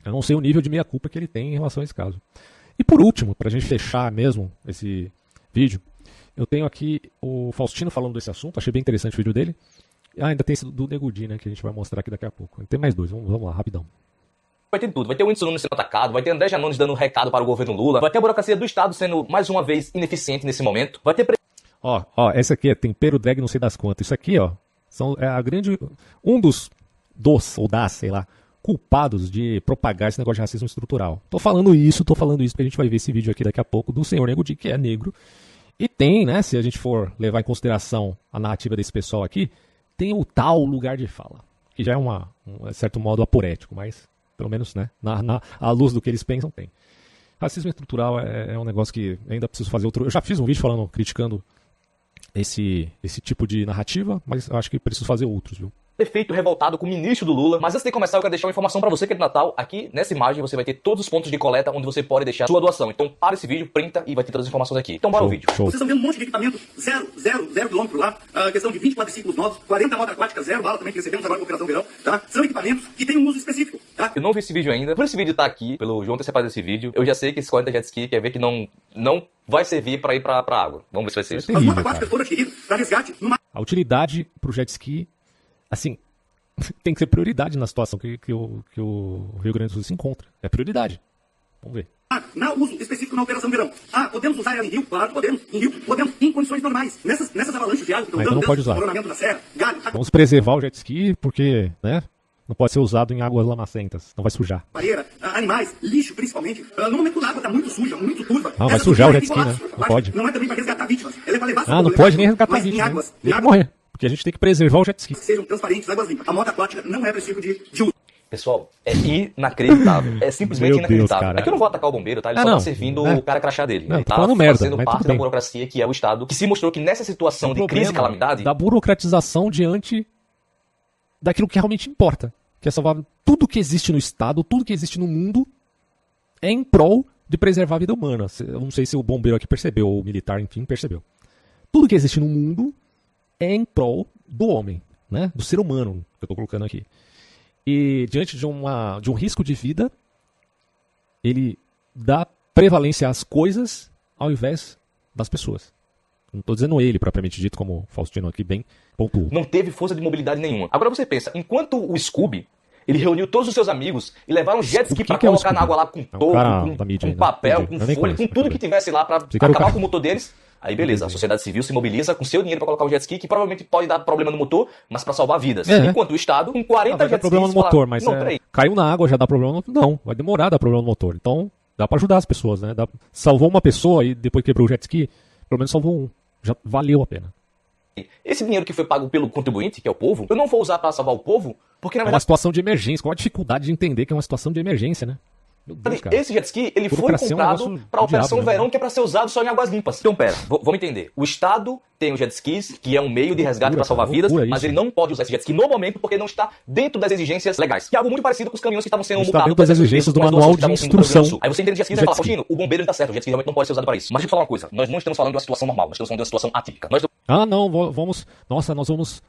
Eu não sei o nível de meia-culpa que ele tem em relação a esse caso. E por último, para a gente fechar mesmo esse vídeo, eu tenho aqui o Faustino falando desse assunto, achei bem interessante o vídeo dele. Ainda tem esse do Nego Di, né, que a gente vai mostrar aqui daqui a pouco. Tem mais dois, vamos lá, rapidão. Vai ter tudo, vai ter o Whindersson Nunes sendo atacado, vai ter André Janones dando recado para o governo Lula, vai ter a burocracia do Estado sendo, mais uma vez, ineficiente nesse momento, vai ter... essa aqui é tempero drag não sei das quantas. Isso aqui, um dos sei lá, culpados de propagar esse negócio de racismo estrutural. Tô falando isso porque a gente vai ver esse vídeo aqui daqui a pouco do senhor Nego Di, que é negro. E tem, né, se a gente for levar em consideração a narrativa desse pessoal aqui, tem o tal lugar de fala, que já é um certo modo aporético, mas pelo menos, né, à luz do que eles pensam, tem. Racismo estrutural é um negócio que ainda preciso fazer outro... Eu já fiz um vídeo criticando esse tipo de narrativa, mas eu acho que preciso fazer outros, viu? Prefeito revoltado com o ministro do Lula. Mas antes de começar, eu quero deixar uma informação pra você que é do Natal. Aqui, nessa imagem, você vai ter todos os pontos de coleta onde você pode deixar sua doação. Então, para esse vídeo, printa e vai ter todas as informações aqui. Então, bora ao vídeo. Vocês estão vendo um monte de equipamento, 0 quilômetro lá, questão de 20 quadriciclos novos, 40 moto aquática, 0 bala também, que recebemos agora com a Operação Verão, tá? São equipamentos que têm um uso específico, tá? Eu não vi esse vídeo ainda. Por esse vídeo tá aqui, pelo João ter separado esse vídeo, eu já sei que esse 40 jet ski quer ver que não vai servir pra ir pra água. Vamos ver se vai ser isso. Terrível, as moto aquáticas foram adquiridas pra resgate numa... A utilidade pro jet ski, assim... tem que ser prioridade na situação que o Rio Grande do Sul se encontra. É prioridade. Vamos ver. Não uso específico na Operação Verão. Podemos usar ela em rio? Claro, podemos. Em rio, podemos, em condições normais. Nessas avalanches de água que estão dando, não pode usar. Coronamento da serra, galho... Vamos preservar o jet ski porque, né, não pode ser usado em águas lamacentas. Não vai sujar. Barreira, animais, lixo principalmente. No momento que a água está muito suja, muito turva... Não, vai sujar o jet ski, né? Não pode. Não é também para resgatar vítimas. Ela é para levar... não pode nem resgatar vítimas. Tem que morrer. Porque a gente tem que preservar o jet ski. Sejam transparentes, águas limpas. A moto aquática não é para esse tipo de uso. Pessoal, é inacreditável. É simplesmente Meu Deus, inacreditável. cara. É que eu não vou atacar o bombeiro, tá? Ele só tá servindo o cara crachá dele. Não, Ele tô tá falando merda, fazendo mas parte tudo da bem. burocracia que é o Estado, que se mostrou que nessa situação de crise e calamidade... Da burocratização diante daquilo que realmente importa. Que é salvar tudo que existe no Estado, tudo que existe no mundo é em prol de preservar a vida humana. Eu não sei se o bombeiro aqui percebeu, ou o militar, enfim, percebeu. Tudo que existe no mundo é em prol do homem, né? Do ser humano, que eu tô colocando aqui. E diante de um risco de vida, ele dá prevalência às coisas ao invés das pessoas. Não estou dizendo ele, propriamente dito, como o Faustino aqui bem pontuou. Não teve força de mobilidade nenhuma. Agora você pensa, enquanto o Scooby, ele reuniu todos os seus amigos e levaram jet ski pra colocar na água lá com toco, com papel, com folha, com tudo que tivesse lá pra acabar com o motor deles. Aí beleza, a sociedade civil se mobiliza com seu dinheiro pra colocar um jet ski que provavelmente pode dar problema no motor, mas pra salvar vidas. Enquanto o Estado, com 40 jet skis... problema no motor, mas caiu na água já dá problema no motor. Não, vai demorar a dar problema no motor. Então, dá pra ajudar as pessoas, né? Salvou uma pessoa e depois quebrou o jet ski, pelo menos salvou um. Já valeu a pena. Esse dinheiro que foi pago pelo contribuinte, que é o povo, eu não vou usar pra salvar o povo, porque na verdade... É uma situação de emergência. Qual a dificuldade de entender que é uma situação de emergência, né? Meu Deus, cara. Esse jet ski, ele foi comprado pra Operação Verão, que é pra ser usado só em águas limpas. Então, pera, vamos entender. O Estado tem o jet skis, que é um meio de resgate pra salvar vidas, mas ele não pode usar esse jet ski no momento porque não está dentro das exigências legais. Que é algo muito parecido com os caminhões que estavam sendo multados. Dentro das exigências do manual de instrução. Aí você entende jet ski e vai falar, Faustino, o bombeiro ele tá certo, o jet ski realmente não pode ser usado para isso. Mas deixa eu falar uma coisa, nós não estamos falando de uma situação normal, nós estamos falando de uma situação atípica. Não, nós vamos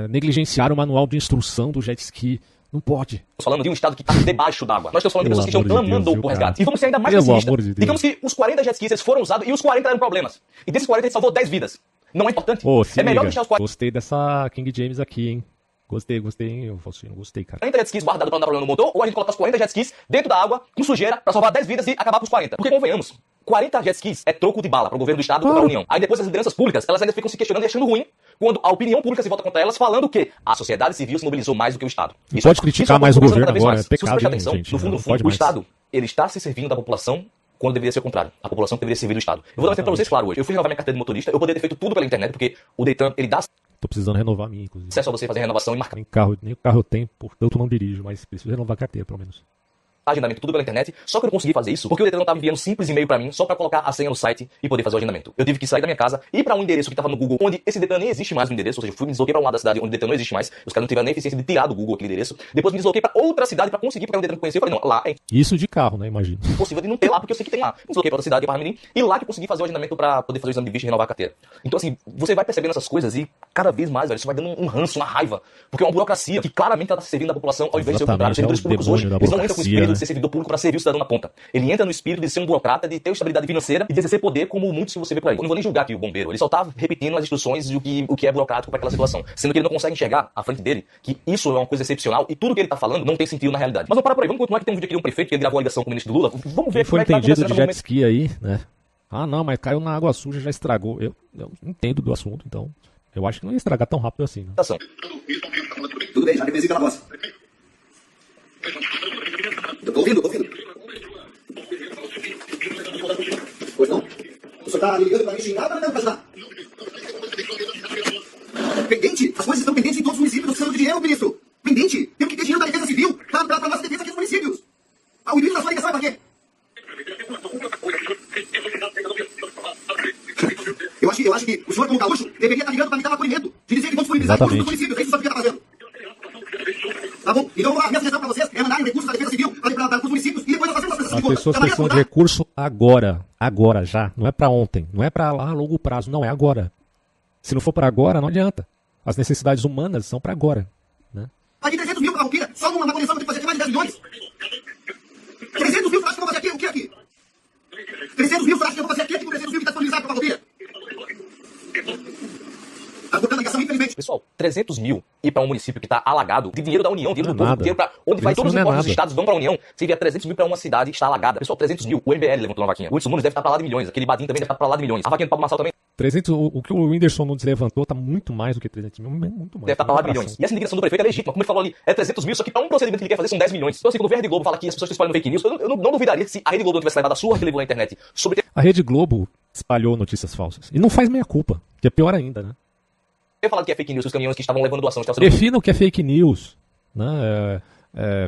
negligenciar o manual de instrução do jet ski. Não pode. Estamos falando de um estado que está debaixo d'água. Nós estamos falando de pessoas que estão clamando por resgate. E vamos ser ainda mais pessimistas. Digamos que os 40 jet skis eles foram usados e os 40 deram problemas. E desses 40 a gente salvou 10 vidas. Não é importante? É melhor deixar os 40... Gostei dessa King James aqui, hein? Gostei, hein, Faustino? Gostei, cara. 40 jet skis guardados para não dar problema no motor, ou a gente coloca os 40 jet skis dentro da água, com sujeira, para salvar 10 vidas e acabar com os 40. Porque, convenhamos, 40 jet skis é troco de bala para o governo do Estado e para a União. Aí depois as lideranças públicas, elas ainda ficam se questionando e achando ruim quando a opinião pública se volta contra elas, falando que a sociedade civil se mobilizou mais do que o Estado. Isso pode criticar mais o governo agora, é pecado, atenção, gente. No fundo, o Estado, ele está se servindo da população quando deveria ser o contrário. A população deveria servir do Estado. Eu vou dar um exemplo para vocês, claro, hoje. Eu fui renovar minha carteira de motorista, eu poderia ter feito tudo pela internet, porque o Detran, ele dá... Tô precisando renovar a minha, inclusive. Acesso a você fazer renovação e marcar. Nem o carro eu tenho, portanto eu não dirijo, mas preciso renovar a carteira, pelo menos. Agendamento tudo pela internet, só que eu não consegui fazer isso porque o Detran estava enviando simples e-mail pra mim só pra colocar a senha no site e poder fazer o agendamento. Eu tive que sair da minha casa, ir pra um endereço que tava no Google, onde esse Detran nem existe mais no endereço, ou seja, me desloquei pra um lado da cidade onde o Detran não existe mais, os caras não tiveram nem eficiência de tirar do Google aquele endereço, depois me desloquei pra outra cidade pra conseguir, porque o Detran conhecia, eu falei, não, lá é isso de carro, né, imagina. Impossível de não ter lá, porque eu sei que tem lá. Me desloquei pra outra cidade, para Mirim, e lá que eu consegui fazer o agendamento pra poder fazer o exame de vista e renovar a carteira. Então assim, você vai percebendo essas coisas e cada vez mais, velho, isso vai dando um ranço, uma raiva, porque é uma burocracia que claramente ela tá servindo da população ao invés de ser o contrário. Os servidores públicos hoje, eles não entram com o espírito de ser servidor público pra servir o cidadão na ponta. Ele entra no espírito de ser um burocrata, de ter estabilidade financeira e de exercer poder como muitos que você vê por aí. Eu não vou nem julgar aqui o bombeiro, ele só tá repetindo as instruções de o que é burocrático para aquela situação, sendo que ele não consegue enxergar à frente dele que isso é uma coisa excepcional e tudo que ele tá falando não tem sentido na realidade. Mas não para por aí, vamos continuar que tem um vídeo aqui de um prefeito que ele gravou a ligação com o ministro do Lula. Vamos ver foi entendido de jet ski aí, né? Ah, não, mas caiu na água suja, já estragou. Eu entendo do assunto, então eu acho que não ia estragar tão rápido assim, né? Tudo bem, já represei pela voz. Eu tô ouvindo. Pois não? O senhor tá ligando pra me xingar ou não pra ajudar? Pendente? As coisas estão pendentes em todos os municípios. Nós precisamos de dinheiro, ministro. Pendente? Temos que ter dinheiro da defesa civil pra nossa defesa aqui nos municípios. O intuito da sua ligação é pra quê? Eu acho que o senhor, como gaúcho, deveria estar ligando pra me dar um acolhimento. De dizer que vamos disponibilizar recursos dos municípios. É isso que o senhor fica fazendo. Tá bom? Então vamos lá. Minha sugestão pra vocês é mandarem recursos da defesa civil para os municípios e depois nós fazemos as pessoas precisam de recurso agora já. Não é pra ontem, não é pra lá a longo prazo, não, é agora. Se não for pra agora, não adianta. As necessidades humanas são pra agora, né? Aqui 300 mil pra Valquíria, só numa conexão que tem que fazer aqui mais de 10 milhões. 300 mil, você acha que eu vou fazer aqui? O que aqui? 300 mil, você acha que eu vou fazer aqui com 300 mil que tá disponibilizado pra Valquíria? Tá cortando a ligação, infelizmente. Pessoal, 300 mil ir pra um município que tá alagado, de dinheiro da União, dinheiro do povo, dinheiro pra onde vai todos os impostos dos estados vão pra União, se envia 300 mil pra uma cidade que está alagada. Pessoal, 300 mil, o MBL levantou uma vaquinha. O Edson Nunes deve estar pra lá de milhões, aquele Badinho também deve estar pra lá de milhões. A vaquinha do Pablo Marçal também. 300, o que o Whindersson Nunes levantou tá muito mais do que 300 mil, muito mais. Deve estar pra lá de milhões. E essa indignação do prefeito é legítima, como ele falou ali, é 300 mil, só que pra um procedimento que ele quer fazer são 10 milhões. Então assim, quando o Rede Globo fala que as pessoas estão espalhando fake news, eu não duvidaria que se a Rede Globo não tivesse levado a surra que levou na internet sobre... A Rede Globo espalhou notícias falsas. E não faz meia culpa, que é pior ainda, né? Eu falado que é fake news, os caminhões que estavam levando doação. Defina o que é fake news, né?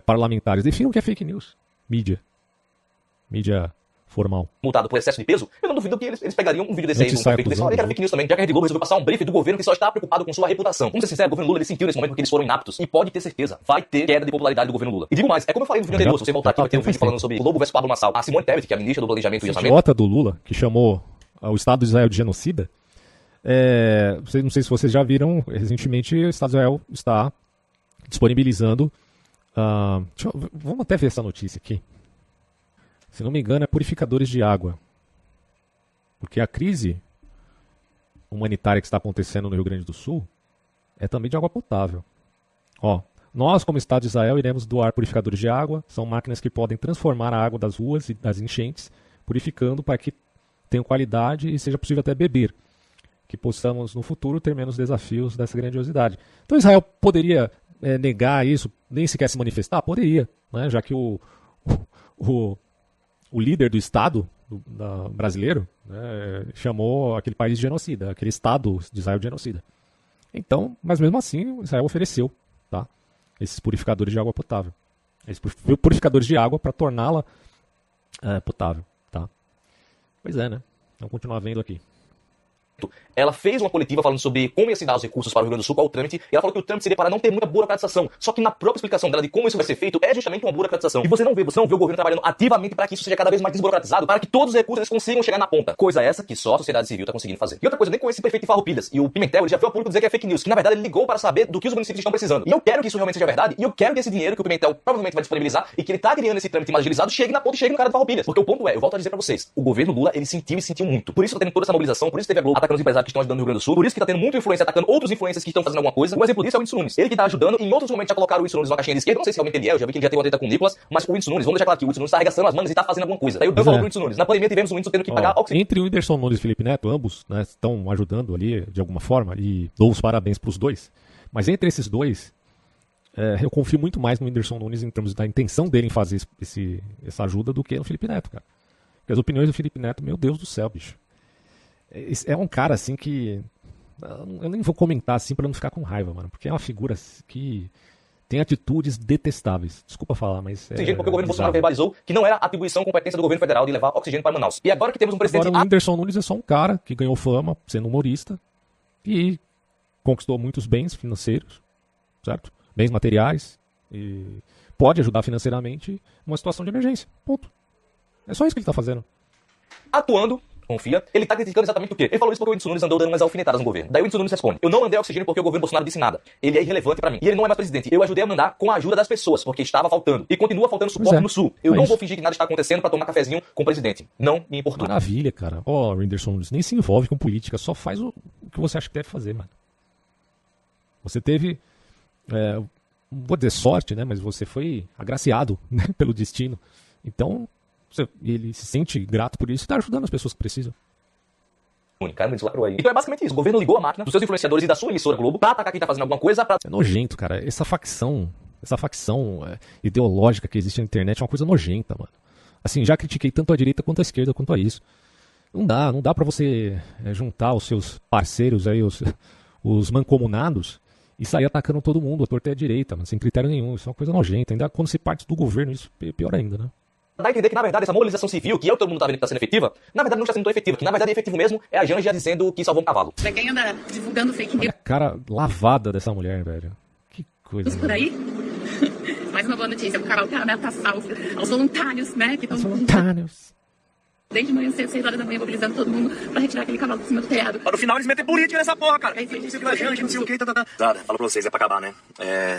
parlamentares. Definam o que é fake news. Mídia formal. Multado por excesso de peso, eu não duvido que eles pegariam um vídeo desse aí, um fake desse, que era fake news também, já que a Rede Globo resolveu passar um brief do governo que só está preocupado com sua reputação. Vamos ser sinceros, o governo Lula ele sentiu nesse momento porque eles foram inaptos, e pode ter certeza, vai ter queda de popularidade do governo Lula. E digo mais, é como eu falei no vídeo anterior, se você voltar aqui, vai ter um vídeo falando sobre Globo versus Pablo Marçal. A Simone Tebet, que é a ministra do Planejamento e Orçamento. Idiota do Lula, que chamou o Estado de Israel de genocida, não sei se vocês já viram, recentemente o Estado de Israel está disponibilizando, vamos até ver essa notícia aqui. Se não me engano, é purificadores de água. Porque a crise humanitária que está acontecendo no Rio Grande do Sul é também de água potável. Nós, como Estado de Israel, iremos doar purificadores de água. São máquinas que podem transformar a água das ruas e das enchentes, purificando para que tenha qualidade e seja possível até beber. Que possamos, no futuro, ter menos desafios dessa grandiosidade. Então Israel poderia negar isso, nem sequer se manifestar? Poderia, né? Já que o líder do Estado brasileiro, né, chamou aquele país de genocida, aquele Estado de Israel de genocida. Então, mas mesmo assim, Israel ofereceu, tá, esses purificadores de água potável. Esses purificadores de água para torná-la potável. Tá? Pois é, né? Vamos continuar vendo aqui. Ela fez uma coletiva falando sobre como ia se dar os recursos para o Rio Grande do Sul, qual o trâmite, e ela falou que o trâmite seria para não ter muita burocratização. Só que na própria explicação dela de como isso vai ser feito, é justamente uma burocratização. E você não vê o governo trabalhando ativamente para que isso seja cada vez mais desburocratizado, para que todos os recursos eles consigam chegar na ponta. Coisa essa que só a sociedade civil está conseguindo fazer. E outra coisa, nem com esse prefeito de Farroupilhas. E o Pimentel, ele já veio a público dizer que é fake news, que na verdade ele ligou para saber do que os municípios estão precisando. E eu quero que isso realmente seja verdade, e eu quero que esse dinheiro que o Pimentel provavelmente vai disponibilizar e que ele está criando esse trâmite mais agilizado chegue na ponta e chegue no cara de Farroupilhas. Porque o ponto é, eu volto a dizer para vocês, o governo Lula, ele sentiu muito. Por isso está tendo toda essa mobilização, por isso teve a Globo atacando os empresários que estão ajudando no Rio Grande do Sul, por isso que tá tendo muita influência atacando outros influencers que estão fazendo alguma coisa. Um exemplo disso é o Whindersson Nunes. Ele que tá ajudando, em outros momentos já colocaram o Whindersson Nunes numa caixinha de esquerda, não sei se realmente ele é, eu já vi que ele já tem uma treta com o Nicolas, mas o Whindersson Nunes, vamos deixar claro que o Whindersson Nunes tá arregaçando as mangas e tá fazendo alguma coisa. Daí eu falo pro Whindersson Nunes, na pandemia tivemos o Whindersson tendo que pagar oxigênio. Entre o Whindersson Nunes e o Felipe Neto, ambos, né, estão ajudando ali de alguma forma, e dou os parabéns pros dois, mas entre esses dois, eu confio muito mais no Whindersson Nunes em termos da intenção dele em fazer essa ajuda do que no Felipe Neto, cara. Porque as opiniões do Felipe Neto, meu Deus do céu, bicho. É um cara assim que... Eu nem vou comentar assim pra não ficar com raiva, mano. Porque é uma figura que tem atitudes detestáveis. Desculpa falar, mas... Oxigênio porque o governo Bolsonaro verbalizou que não era atribuição competência do governo federal de levar oxigênio para Manaus. E agora que temos um presidente... Agora o Whindersson Nunes é só um cara que ganhou fama sendo humorista e conquistou muitos bens financeiros, certo? Bens materiais e pode ajudar financeiramente numa situação de emergência. Ponto. É só isso que ele tá fazendo. Atuando... Confia. Ele tá criticando exatamente o quê? Ele falou isso porque o Whindersson Nunes andou dando umas alfinetadas no governo. Daí o Whindersson Nunes responde: eu não mandei oxigênio porque o governo Bolsonaro disse nada. Ele é irrelevante pra mim. E ele não é mais presidente. Eu ajudei a mandar com a ajuda das pessoas, porque estava faltando. E continua faltando suporte no Sul. Eu não vou fingir que nada está acontecendo pra tomar cafezinho com o presidente. Não me importuna. Maravilha, cara. Ó, Whindersson Nunes nem se envolve com política, só faz o que você acha que deve fazer, mano. Você teve, não vou dizer sorte, né, mas você foi agraciado, né, pelo destino. Então, ele se sente grato por isso e tá ajudando as pessoas que precisam. Então é basicamente isso. O governo ligou a máquina dos seus influenciadores e da sua emissora Globo pra atacar quem tá fazendo alguma coisa. É nojento, cara. Essa facção ideológica que existe na internet é uma coisa nojenta, mano. Assim, já critiquei tanto a direita quanto a esquerda quanto a isso. Não dá pra você juntar os seus parceiros aí, os mancomunados, e sair atacando todo mundo, a torta e a direita, mano, sem critério nenhum. Isso é uma coisa nojenta. Ainda quando se parte do governo, isso é pior ainda, né? Dá a entender que, na verdade, essa mobilização civil, que todo mundo tá vendo que tá sendo efetiva, na verdade não está sendo tão efetiva, que na verdade é efetivo mesmo, é a Janja dizendo que salvou um cavalo. Pra quem anda divulgando fake news. A cara lavada dessa mulher, velho. Que coisa. Por aí? Mais uma boa notícia, o canal tá salvo aos voluntários, né? Que estão voluntários. Desde manhã, 6 horas da manhã, mobilizando todo mundo pra retirar aquele cavalo de cima do telhado. No final eles metem política nessa porra, cara. Janja, não sei o que, Zara, fala pra vocês, é pra acabar, né?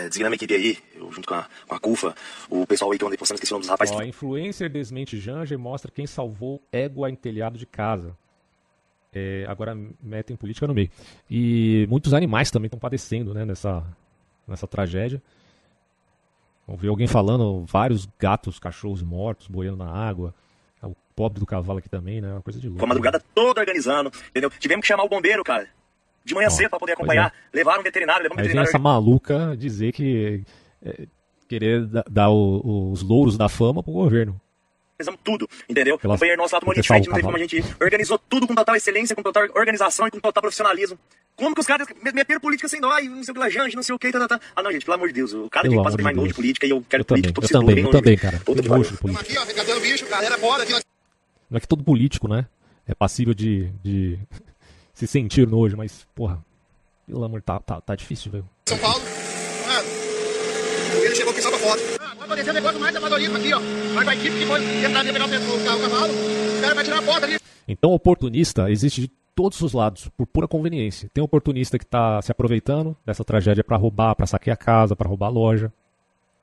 Designa minha equipe aí, eu junto com a CUFA, o pessoal aí que eu andei postando, esqueci o nome dos rapazes. Ó, influencer desmente Janja e mostra quem salvou égua em telhado de casa. Agora metem política no meio. E muitos animais também estão padecendo, né, nessa tragédia. Vamos ver alguém falando, vários gatos, cachorros mortos, boiando na água. O pobre do cavalo aqui também, né? Uma coisa de louco. Com a madrugada toda organizando, entendeu? Tivemos que chamar o bombeiro, cara. De manhã cedo pra poder acompanhar. Levaram um veterinário, Aí vem essa maluca dizer que... querer dar os louros da fama pro governo. organizamos tudo, entendeu? O companheiro nosso lá do Morning Trade, não teve como a gente organizou tudo com total excelência, com total organização e com total profissionalismo. Como que os caras meteram política sem dó e não sei o que lá, Janje, não sei o que, tá. Ah, não, gente, pelo amor de Deus, o cara que passa bem mais novo de política e eu quero política, eu também, cara. Tô de nojo de política. Aqui, ó, arrecadando bicho, galera, bora aqui. Não é que todo político, né, é passível de se sentir nojo, mas, porra, pelo amor, tá difícil, velho. São Paulo, ele chegou aqui só pra foto. Vai aparecer o negócio mais amadorismo aqui, ó. Vai a equipe que foi tentar pegar o cavalo, o cara vai tirar a foto ali. Então, oportunista existe de todos os lados, por pura conveniência. Tem oportunista que está se aproveitando dessa tragédia para roubar, para saquear a casa, para roubar a loja.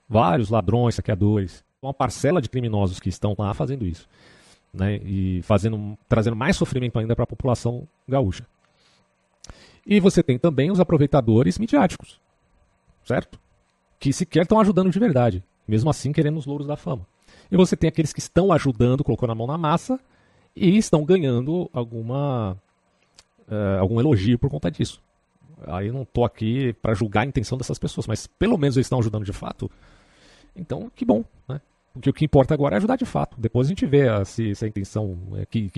Vários ladrões, saqueadores. Uma parcela de criminosos que estão lá fazendo isso, né? E trazendo mais sofrimento ainda para a população gaúcha. E você tem também os aproveitadores midiáticos, certo? Que sequer estão ajudando de verdade, mesmo assim querendo os louros da fama. E você tem aqueles que estão ajudando, colocando a mão na massa e estão ganhando algum elogio por conta disso. Aí eu não estou aqui para julgar a intenção dessas pessoas, mas pelo menos eles estão ajudando de fato. Então, que bom, né? Porque o que importa agora é ajudar de fato. Depois a gente vê se a intenção,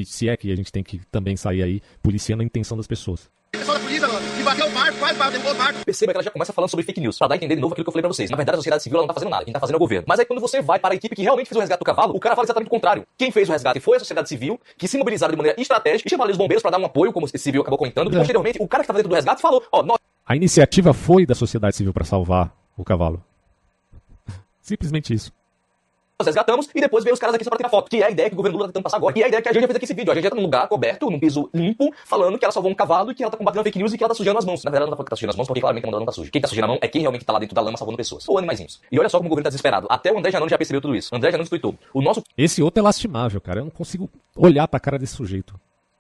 se é que a gente tem que também sair aí policiando a intenção das pessoas. E bateu o barco, quase derrubou o barco. Perceba que ela já começa falando sobre fake news, pra dar a entender de novo aquilo que eu falei pra vocês. Na verdade, a sociedade civil ela não tá fazendo nada, quem tá fazendo é o governo. Mas aí quando você vai para a equipe que realmente fez o resgate do cavalo, o cara fala exatamente o contrário. Quem fez o resgate foi a sociedade civil, que se mobilizaram de maneira estratégica e chamaram ali os bombeiros pra dar um apoio, como esse civil acabou comentando. E posteriormente, o cara que tava dentro do resgate falou, A iniciativa foi da sociedade civil pra salvar o cavalo. Simplesmente isso. Nós resgatamos e depois veio os caras aqui só pra tirar foto. Que é a ideia que o governo Lula tá tentando passar agora. E é a ideia que a gente já fez aqui esse vídeo. A gente já tá num lugar coberto, num piso limpo, falando que ela salvou um cavalo e que ela tá combatendo fake news e que ela tá sujando as mãos. Na verdade, ela não tá falando que tá sujando as mãos porque claramente a mão dela não tá suja. Quem tá sujando a mão é quem realmente tá lá dentro da lama salvando pessoas. Ou animaizinhos. E olha só como o governo tá desesperado. Até o André Janones já percebeu tudo isso. O André Janones tweetou. Esse outro é lastimável, cara. Eu não consigo olhar pra cara desse sujeito.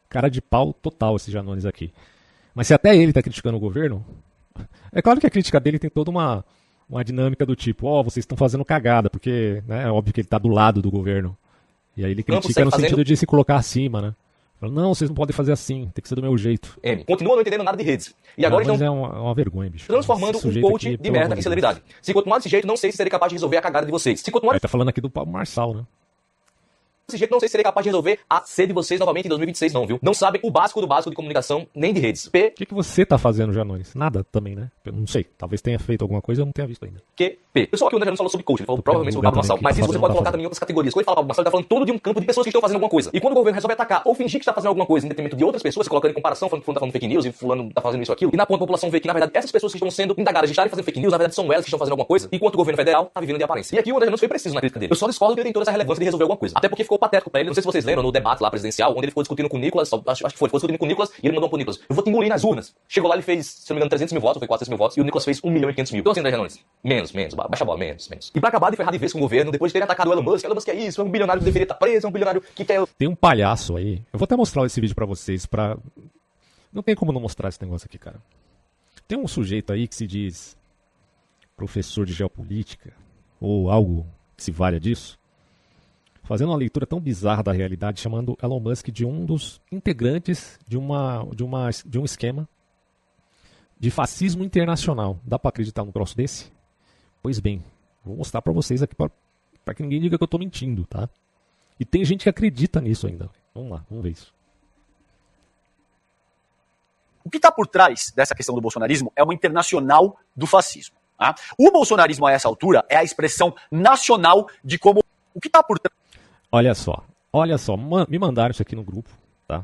Cara de pau total esse Janones aqui. Mas se até ele tá criticando o governo, é claro que a crítica dele tem toda uma dinâmica do tipo, vocês estão fazendo cagada, porque, né, é óbvio que ele tá do lado do governo. E aí ele critica no sentido de se colocar acima, né? Fala, não, vocês não podem fazer assim, tem que ser do meu jeito. Continua não entendendo nada de redes. E agora mas é uma vergonha, bicho. Transformando um coach de merda em celebridade. Se continuar desse jeito, não sei se serei capaz de resolver a cagada de vocês. Se continuar... Ele tá falando aqui do Pablo Marçal, né? Desse jeito, não sei se serei capaz de resolver a sede de vocês novamente em 2026, não, viu? Não sabem o básico do básico de comunicação, nem de redes. O que você tá fazendo, Janones? Nada também, né? Eu não sei. Talvez tenha feito alguma coisa, eu não tenha visto ainda. Pessoal, aqui o André Janones falou sobre coach, ele falou provavelmente sobre o Pablo Marçal. Mas isso você pode colocar também em outras categorias. Quando ele fala Pablo Marçal, ele tá falando todo de um campo de pessoas que estão fazendo alguma coisa. E quando o governo resolve atacar ou fingir que está fazendo alguma coisa em detrimento de outras pessoas, você colocando em comparação, falando que fulano tá falando fake news e fulano tá fazendo isso ou aquilo, e na ponta da população vê que, na verdade, essas pessoas que estão sendo indagadas de estarem fazendo fake news, na verdade, são elas que estão fazendo alguma coisa, enquanto o governo federal tá vivendo de aparência. E aqui o André Janones foi preciso na crítica dele. Eu só discordo que ele tem toda essa relevância de resolver alguma coisa. Até porque ficou patético pra ele. Não sei se vocês lembram no debate lá presidencial, onde ele ficou discutindo com o Nicolas, acho que foi discutindo com o Nicolas, e ele mandou pro Nicolas, eu vou te engolir nas urnas. Chegou lá, ele fez, se não me engano, 300 mil votos, ou foi 400 mil votos, e o Nicolas fez 1.500.000. Então assim, André Janones, menos, baixa a bola, menos. E pra acabar de ferrar de vez com o governo, depois de terem atacado o Elon Musk é isso, é um bilionário que deveria estar preso, é um bilionário que quer... Tem um palhaço aí, eu vou até mostrar esse vídeo pra vocês, não tem como não mostrar esse negócio aqui, cara. Tem um sujeito aí que se diz professor de geopolítica, ou algo que se valha disso, fazendo uma leitura tão bizarra da realidade, chamando Elon Musk de um dos integrantes de um esquema de fascismo internacional. Dá pra acreditar num troço desse? Pois bem, vou mostrar pra vocês aqui pra que ninguém diga que eu tô mentindo, tá? E tem gente que acredita nisso ainda. Vamos lá, vamos ver isso. O que está por trás dessa questão do bolsonarismo é uma internacional do fascismo. Tá? O bolsonarismo, a essa altura, é a expressão nacional de como... O que está por trás... Olha só, me mandaram isso aqui no grupo, tá?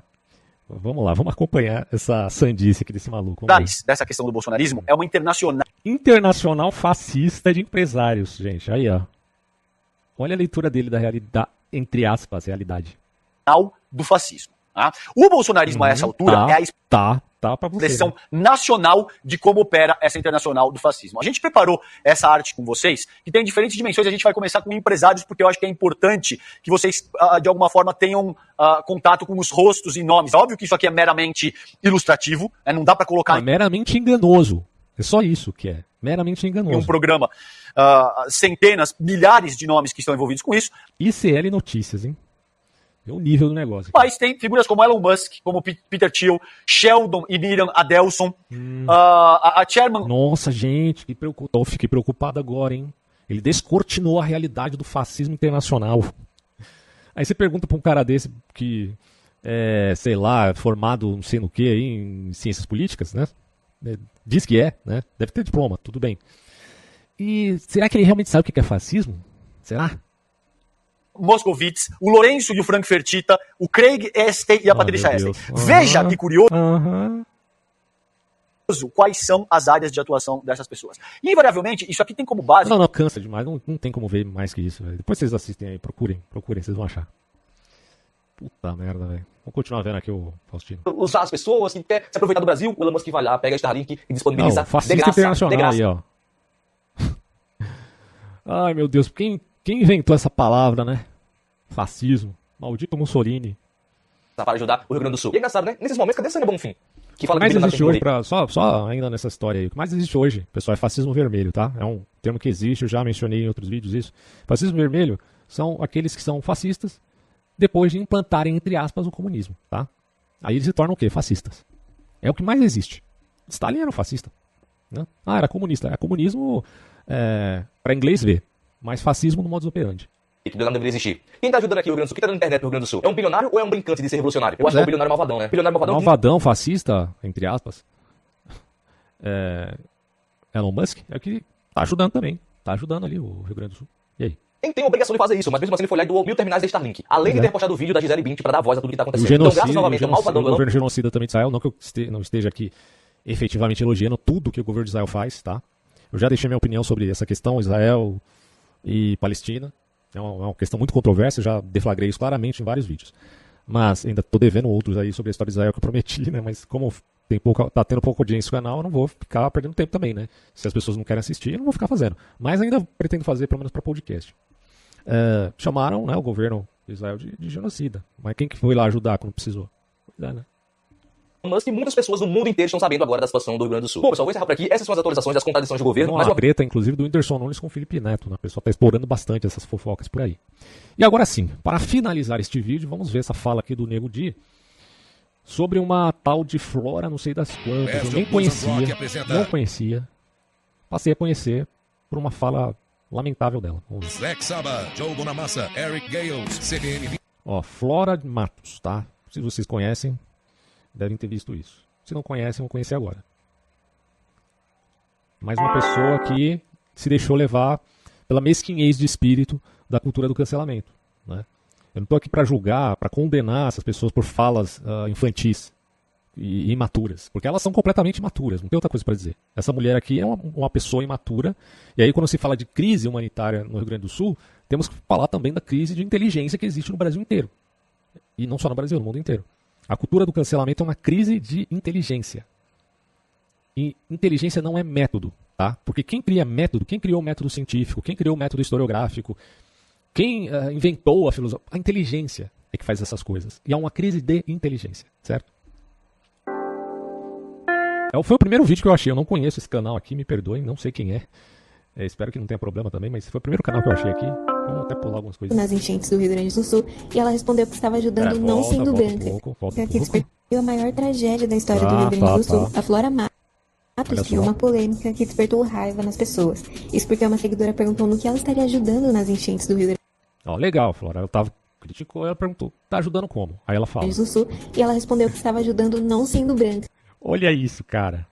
Vamos lá, vamos acompanhar essa sandice aqui desse maluco. Dessa questão do bolsonarismo é uma internacional fascista de empresários, gente, aí ó. Olha a leitura dele da realidade, entre aspas, realidade. Do fascismo. Tá? O bolsonarismo a essa altura é a expressão nacional de como opera essa internacional do fascismo. A gente preparou essa arte com vocês, que tem diferentes dimensões. A gente vai começar com empresários, porque eu acho que é importante que vocês, de alguma forma, tenham contato com os rostos e nomes. Óbvio que isso aqui é meramente ilustrativo, né? Não dá para colocar... É meramente enganoso. É só isso que é. Meramente enganoso. Em um programa, centenas, milhares de nomes que estão envolvidos com isso. ICL Notícias, hein? É o nível do negócio. Mas tem figuras como Elon Musk, como Peter Thiel, Sheldon e Miriam Adelson, a Chairman... Nossa, gente, eu fiquei preocupado agora, hein? Ele descortinou a realidade do fascismo internacional. Aí você pergunta pra um cara desse que sei lá, formado não sei no que aí, em ciências políticas, né? Diz que né? Deve ter diploma, tudo bem. E será que ele realmente sabe o que é fascismo? Será? Moscovitz, o Lourenço e o Frank Fertitta, o Craig Estey e a Patrícia Estey. Veja que curioso quais são as áreas de atuação dessas pessoas. E, invariavelmente, isso aqui tem como base... Não, cansa demais, não tem como ver mais que isso. Véio. Depois vocês assistem aí, procurem, vocês vão achar. Puta merda, velho. Vamos continuar vendo aqui o Faustino. Usar as pessoas que quer se aproveitar do Brasil, o Elon Musk vai lá, pega a Starlink e disponibiliza de graça. Internacional aí, ó. Ai, meu Deus, quem inventou essa palavra, né? Fascismo. Maldito Mussolini. Para ajudar o Rio Grande do Sul. E é engraçado, né? Nesses momentos, cadê o Sânia Bonfim? Que fala o que mais existe hoje, só ainda nessa história aí, o que mais existe hoje, pessoal, é fascismo vermelho, tá? É um termo que existe, eu já mencionei em outros vídeos isso. Fascismo vermelho são aqueles que são fascistas depois de implantarem, entre aspas, o comunismo, tá? Aí eles se tornam o quê? Fascistas. É o que mais existe. Stalin era um fascista, né? Era comunista. É comunismo para inglês ver, mas fascismo no modus operandi. Que não deveria existir. Quem tá ajudando aqui o Rio Grande do Sul? Quem tá dando internet pro Rio Grande do Sul? É um bilionário ou é um brincante de ser revolucionário? Eu acho que é um bilionário malvadão, né? Bilionário malvadão. Malvadão, fascista, entre aspas. Elon Musk é o que tá ajudando também. Tá ajudando ali o Rio Grande do Sul. E aí? Quem tem a obrigação de fazer isso, mas mesmo assim ele foi lá e doou 1000 terminais da Starlink. Além de ter postado o vídeo da Gisele Bündchen pra dar voz a tudo que tá acontecendo. Então, graças novamente ao malvadão do governo genocida também de Israel, não que eu não esteja aqui efetivamente elogiando tudo que o governo de Israel faz, tá? Eu já deixei minha opinião sobre essa questão, Israel e Palestina. É uma questão muito controversa, já deflagrei isso claramente em vários vídeos. Mas ainda tô devendo outros aí sobre a história de Israel que eu prometi, né? Mas como tá tendo pouca audiência no canal, eu não vou ficar perdendo tempo também, né? Se as pessoas não querem assistir, eu não vou ficar fazendo. Mas ainda pretendo fazer, pelo menos para podcast. Chamaram, né, o governo de Israel de genocida. Mas quem que foi lá ajudar quando precisou? Pois é, né? Mas muitas pessoas do mundo inteiro estão sabendo agora da situação do Rio Grande do Sul. Bom, pessoal, vou encerrar por aqui. Essas são as atualizações das contradições do governo. Uma treta, inclusive, do Whindersson Nunes com o Felipe Neto. Né? O pessoal está explorando bastante essas fofocas por aí. E agora sim, para finalizar este vídeo, vamos ver essa fala aqui do Nego Di sobre uma tal de Flora, não sei das quantas. Eu nem conhecia, não conhecia. Passei a conhecer por uma fala lamentável dela. Ó, Flora Matos, tá? Se vocês conhecem, devem ter visto isso. Se não conhecem, vão conhecer agora. Mais uma pessoa que se deixou levar pela mesquinhez de espírito da cultura do cancelamento. Né? Eu não estou aqui para julgar, para condenar essas pessoas por falas infantis e imaturas. Porque elas são completamente imaturas, não tem outra coisa para dizer. Essa mulher aqui é uma pessoa imatura. E aí quando se fala de crise humanitária no Rio Grande do Sul, temos que falar também da crise de inteligência que existe no Brasil inteiro. E não só no Brasil, no mundo inteiro. A cultura do cancelamento é uma crise de inteligência. E inteligência não é método, tá? Porque quem cria método, quem criou o método científico, quem criou o método historiográfico, quem inventou a filosofia, a inteligência é que faz essas coisas. E há uma crise de inteligência, certo? Foi o primeiro vídeo que eu achei, eu não conheço esse canal aqui, me perdoem, não sei quem é. Espero que não tenha problema também, mas foi o primeiro canal que eu achei aqui. Vamos até pular algumas coisas. Nas enchentes do Rio Grande do Sul, e ela respondeu que estava ajudando não sendo branca. Que despertou a maior tragédia da história do Rio Grande do Sul. A Flora Matos criou uma polêmica que despertou raiva nas pessoas. Isso porque uma seguidora perguntou no que ela estaria ajudando nas enchentes do Rio Grande do Sul. Legal, Flora. Criticou, ela perguntou, tá ajudando como? Aí ela fala. Do Sul, e ela respondeu que estava ajudando não sendo branca. Olha isso, cara.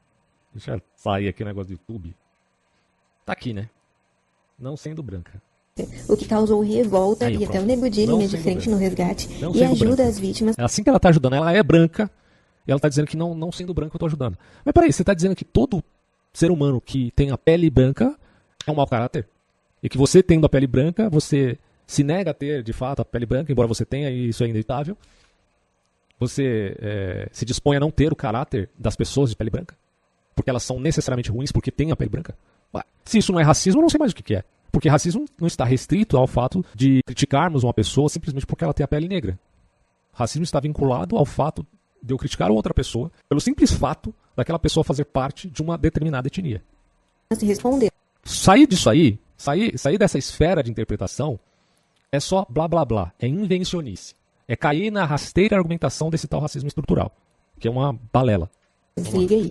Deixa eu sair aqui o negócio do YouTube. Tá aqui, né? Não sendo branca. O que causou revolta e até o Nego Di linha de frente no resgate e ajuda as vítimas. Assim que ela tá ajudando, ela é branca e ela tá dizendo que não sendo branca eu tô ajudando. Mas peraí, você tá dizendo que todo ser humano que tem a pele branca é um mau caráter? E que você tendo a pele branca, você se nega a ter de fato a pele branca, embora você tenha, e isso é inevitável? Você se dispõe a não ter o caráter das pessoas de pele branca? Porque elas são necessariamente ruins porque têm a pele branca? Ué, se isso não é racismo, eu não sei mais o que é. Porque racismo não está restrito ao fato de criticarmos uma pessoa simplesmente porque ela tem a pele negra. Racismo está vinculado ao fato de eu criticar outra pessoa pelo simples fato daquela pessoa fazer parte de uma determinada etnia. Sair disso aí, sair dessa esfera de interpretação, é só blá blá blá, é invencionice. É cair na rasteira argumentação desse tal racismo estrutural, que é uma balela. Se liga aí.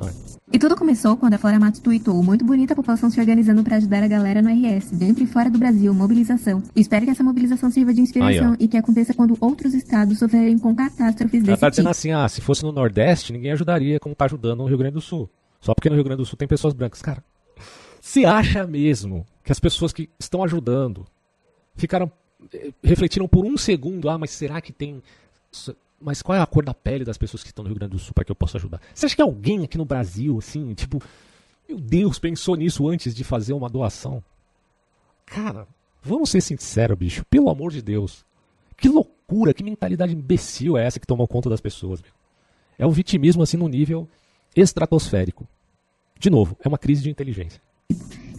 E tudo começou quando a Flora Matos tweetou: muito bonita a população se organizando para ajudar a galera no RS, dentro e fora do Brasil, mobilização. Espero que essa mobilização sirva de inspiração e que aconteça quando outros estados sofrerem com catástrofes desse Ela tá dizendo tipo. assim, se fosse no Nordeste, ninguém ajudaria como tá ajudando no Rio Grande do Sul. Só porque no Rio Grande do Sul tem pessoas brancas. Cara, se acha mesmo que as pessoas que estão ajudando refletiram por um segundo, mas será que tem... Mas qual é a cor da pele das pessoas que estão no Rio Grande do Sul para que eu possa ajudar? Você acha que alguém aqui no Brasil, assim, tipo, meu Deus, pensou nisso antes de fazer uma doação? Cara, vamos ser sinceros, bicho, pelo amor de Deus. Que loucura, que mentalidade imbecil é essa que tomou conta das pessoas, meu? É um vitimismo, assim, no nível estratosférico. De novo, é uma crise de inteligência.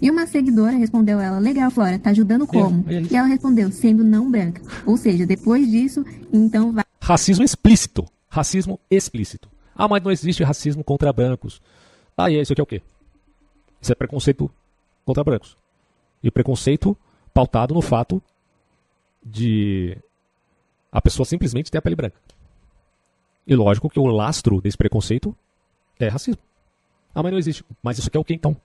E uma seguidora respondeu ela: legal, Flora, tá ajudando como? E ela respondeu: sendo não branca. Ou seja, depois disso, então vai... Racismo explícito. Racismo explícito. Mas não existe racismo contra brancos. E isso aqui é o quê? Isso é preconceito contra brancos. E preconceito pautado no fato de a pessoa simplesmente ter a pele branca. E lógico que o lastro desse preconceito é racismo. Mas não existe. Mas isso aqui é o quê então?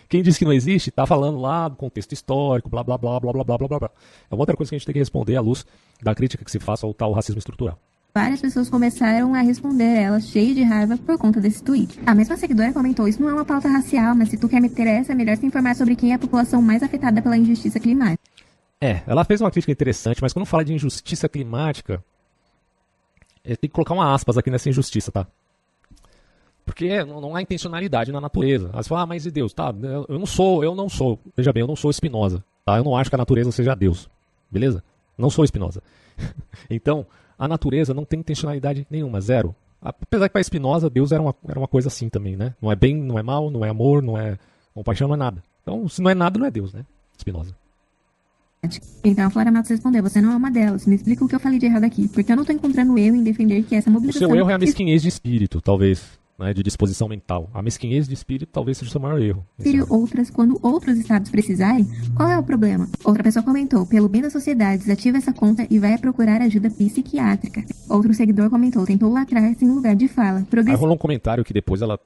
Quem disse que não existe está falando lá do contexto histórico, blá blá blá blá blá blá blá blá. É uma outra coisa que a gente tem que responder à luz da crítica que se faça ao tal racismo estrutural. Várias pessoas começaram a responder ela, cheias de raiva, por conta desse tweet. A mesma seguidora comentou: isso não é uma pauta racial, mas se tu quer me interessa, é melhor se informar sobre quem é a população mais afetada pela injustiça climática. Ela fez uma crítica interessante, mas quando fala de injustiça climática, tem que colocar uma aspas aqui nessa injustiça, tá? Porque não há intencionalidade na natureza. Aí você fala, mas e Deus? Tá, eu não sou, veja bem, eu não sou Spinoza, tá? Eu não acho que a natureza seja Deus, beleza? Não sou Spinoza. Então, a natureza não tem intencionalidade nenhuma, zero. Apesar que para Spinoza, Deus era uma coisa assim também, né? Não é bem, não é mal, não é amor, não é compaixão, não é nada. Então, se não é nada, não é Deus, né? Spinoza. Então a Flora Matos respondeu: você não é uma delas, me explica o que eu falei de errado aqui, porque eu não tô encontrando erro em defender que essa mobilização... O seu erro é a mesquinhez de espírito, talvez. De disposição mental. A mesquinhez de espírito talvez seja o seu maior erro. Outras quando outros estados precisarem, qual é o problema? Outra pessoa comentou: pelo bem da sociedade, desativa essa conta e vai procurar ajuda psiquiátrica. Outro seguidor comentou: tentou lacrar sem lugar de fala. Aí rolou um comentário que depois ela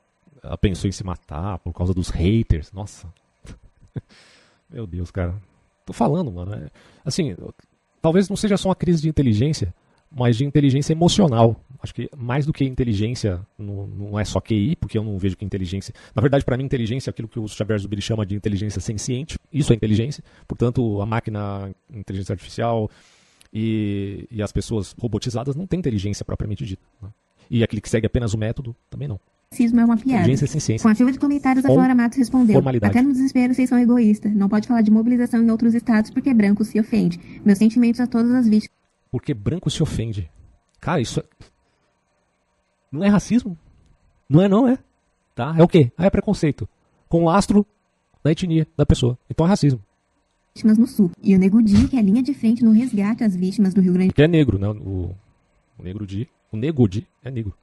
pensou em se matar por causa dos haters. Nossa. Meu Deus, cara. Tô falando, mano. Assim, talvez não seja só uma crise de inteligência, mas de inteligência emocional. Acho que mais do que inteligência, não é só QI, porque eu não vejo que inteligência... Na verdade, para mim, inteligência é aquilo que o Xavier Zubiri chama de inteligência senciente. Isso é inteligência. Portanto, a máquina, inteligência artificial e as pessoas robotizadas não têm inteligência propriamente dita. Né? E aquele que segue apenas o método, também não. Racismo é uma piada. Inteligência sem ciência. Com a chuva de comentários, a Flora Matos respondeu: até no desespero vocês são egoístas. Não pode falar de mobilização em outros estados porque branco se ofende. Meus sentimentos a todas as vítimas. Porque branco se ofende. Cara, isso não é racismo? Não é? Tá? É o quê? É preconceito. Com lastro da etnia da pessoa. Então é racismo. Vítimas no sul. E o Nego Di, que é a linha de frente no resgate às vítimas do Rio Grande do Sul. Que é negro, né? O Nego Di é negro.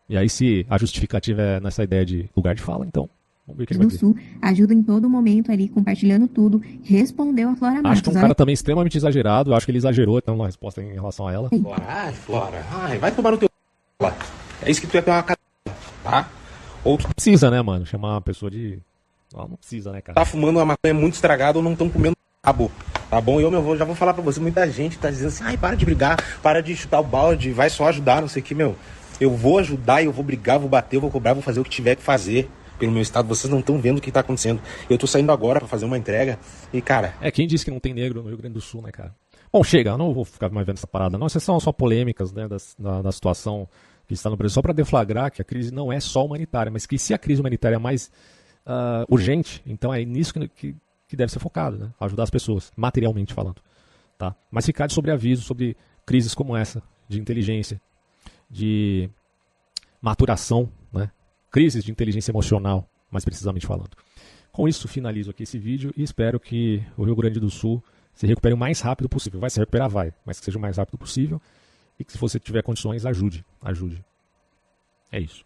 E aí, se a justificativa é nessa ideia de lugar de fala, então vamos ver o que ele vai dizer. Sul ajuda em todo momento ali, compartilhando tudo. Respondeu a Flora Matos. Acho que um cara também extremamente exagerado. Acho que ele exagerou então na resposta em relação a ela. Flora, vai tomar no teu... É isso que tu é uma c... tá? Ou tu... Precisa, né, mano? Chamar uma pessoa de... Não precisa, né, cara? Tá fumando uma maconha muito estragada ou não estão comendo cabo. Tá bom? Eu já vou falar pra você. Muita gente tá dizendo assim, para de brigar, para de chutar o balde, vai só ajudar, não sei o que, meu. Eu vou ajudar, eu vou brigar, vou bater, eu vou cobrar, vou fazer o que tiver que fazer pelo meu estado. Vocês não estão vendo o que tá acontecendo. Eu tô saindo agora pra fazer uma entrega e, cara... Quem disse que não tem negro no Rio Grande do Sul, né, cara? Bom, chega, eu não vou ficar mais vendo essa parada. Não, essas são só polêmicas, né, da situação que está no Brasil. Só pra deflagrar que a crise não é só humanitária, mas que se a crise humanitária é mais urgente, então é nisso que deve ser focado, né? Ajudar as pessoas, materialmente falando. Tá? Mas ficar de sobreaviso sobre crises como essa, de inteligência, de maturação, né? Crises de inteligência emocional, mais precisamente falando. Com isso, finalizo aqui esse vídeo e espero que o Rio Grande do Sul se recupere o mais rápido possível. Vai se recuperar, vai, mas que seja o mais rápido possível e que, se você tiver condições, ajude. É isso.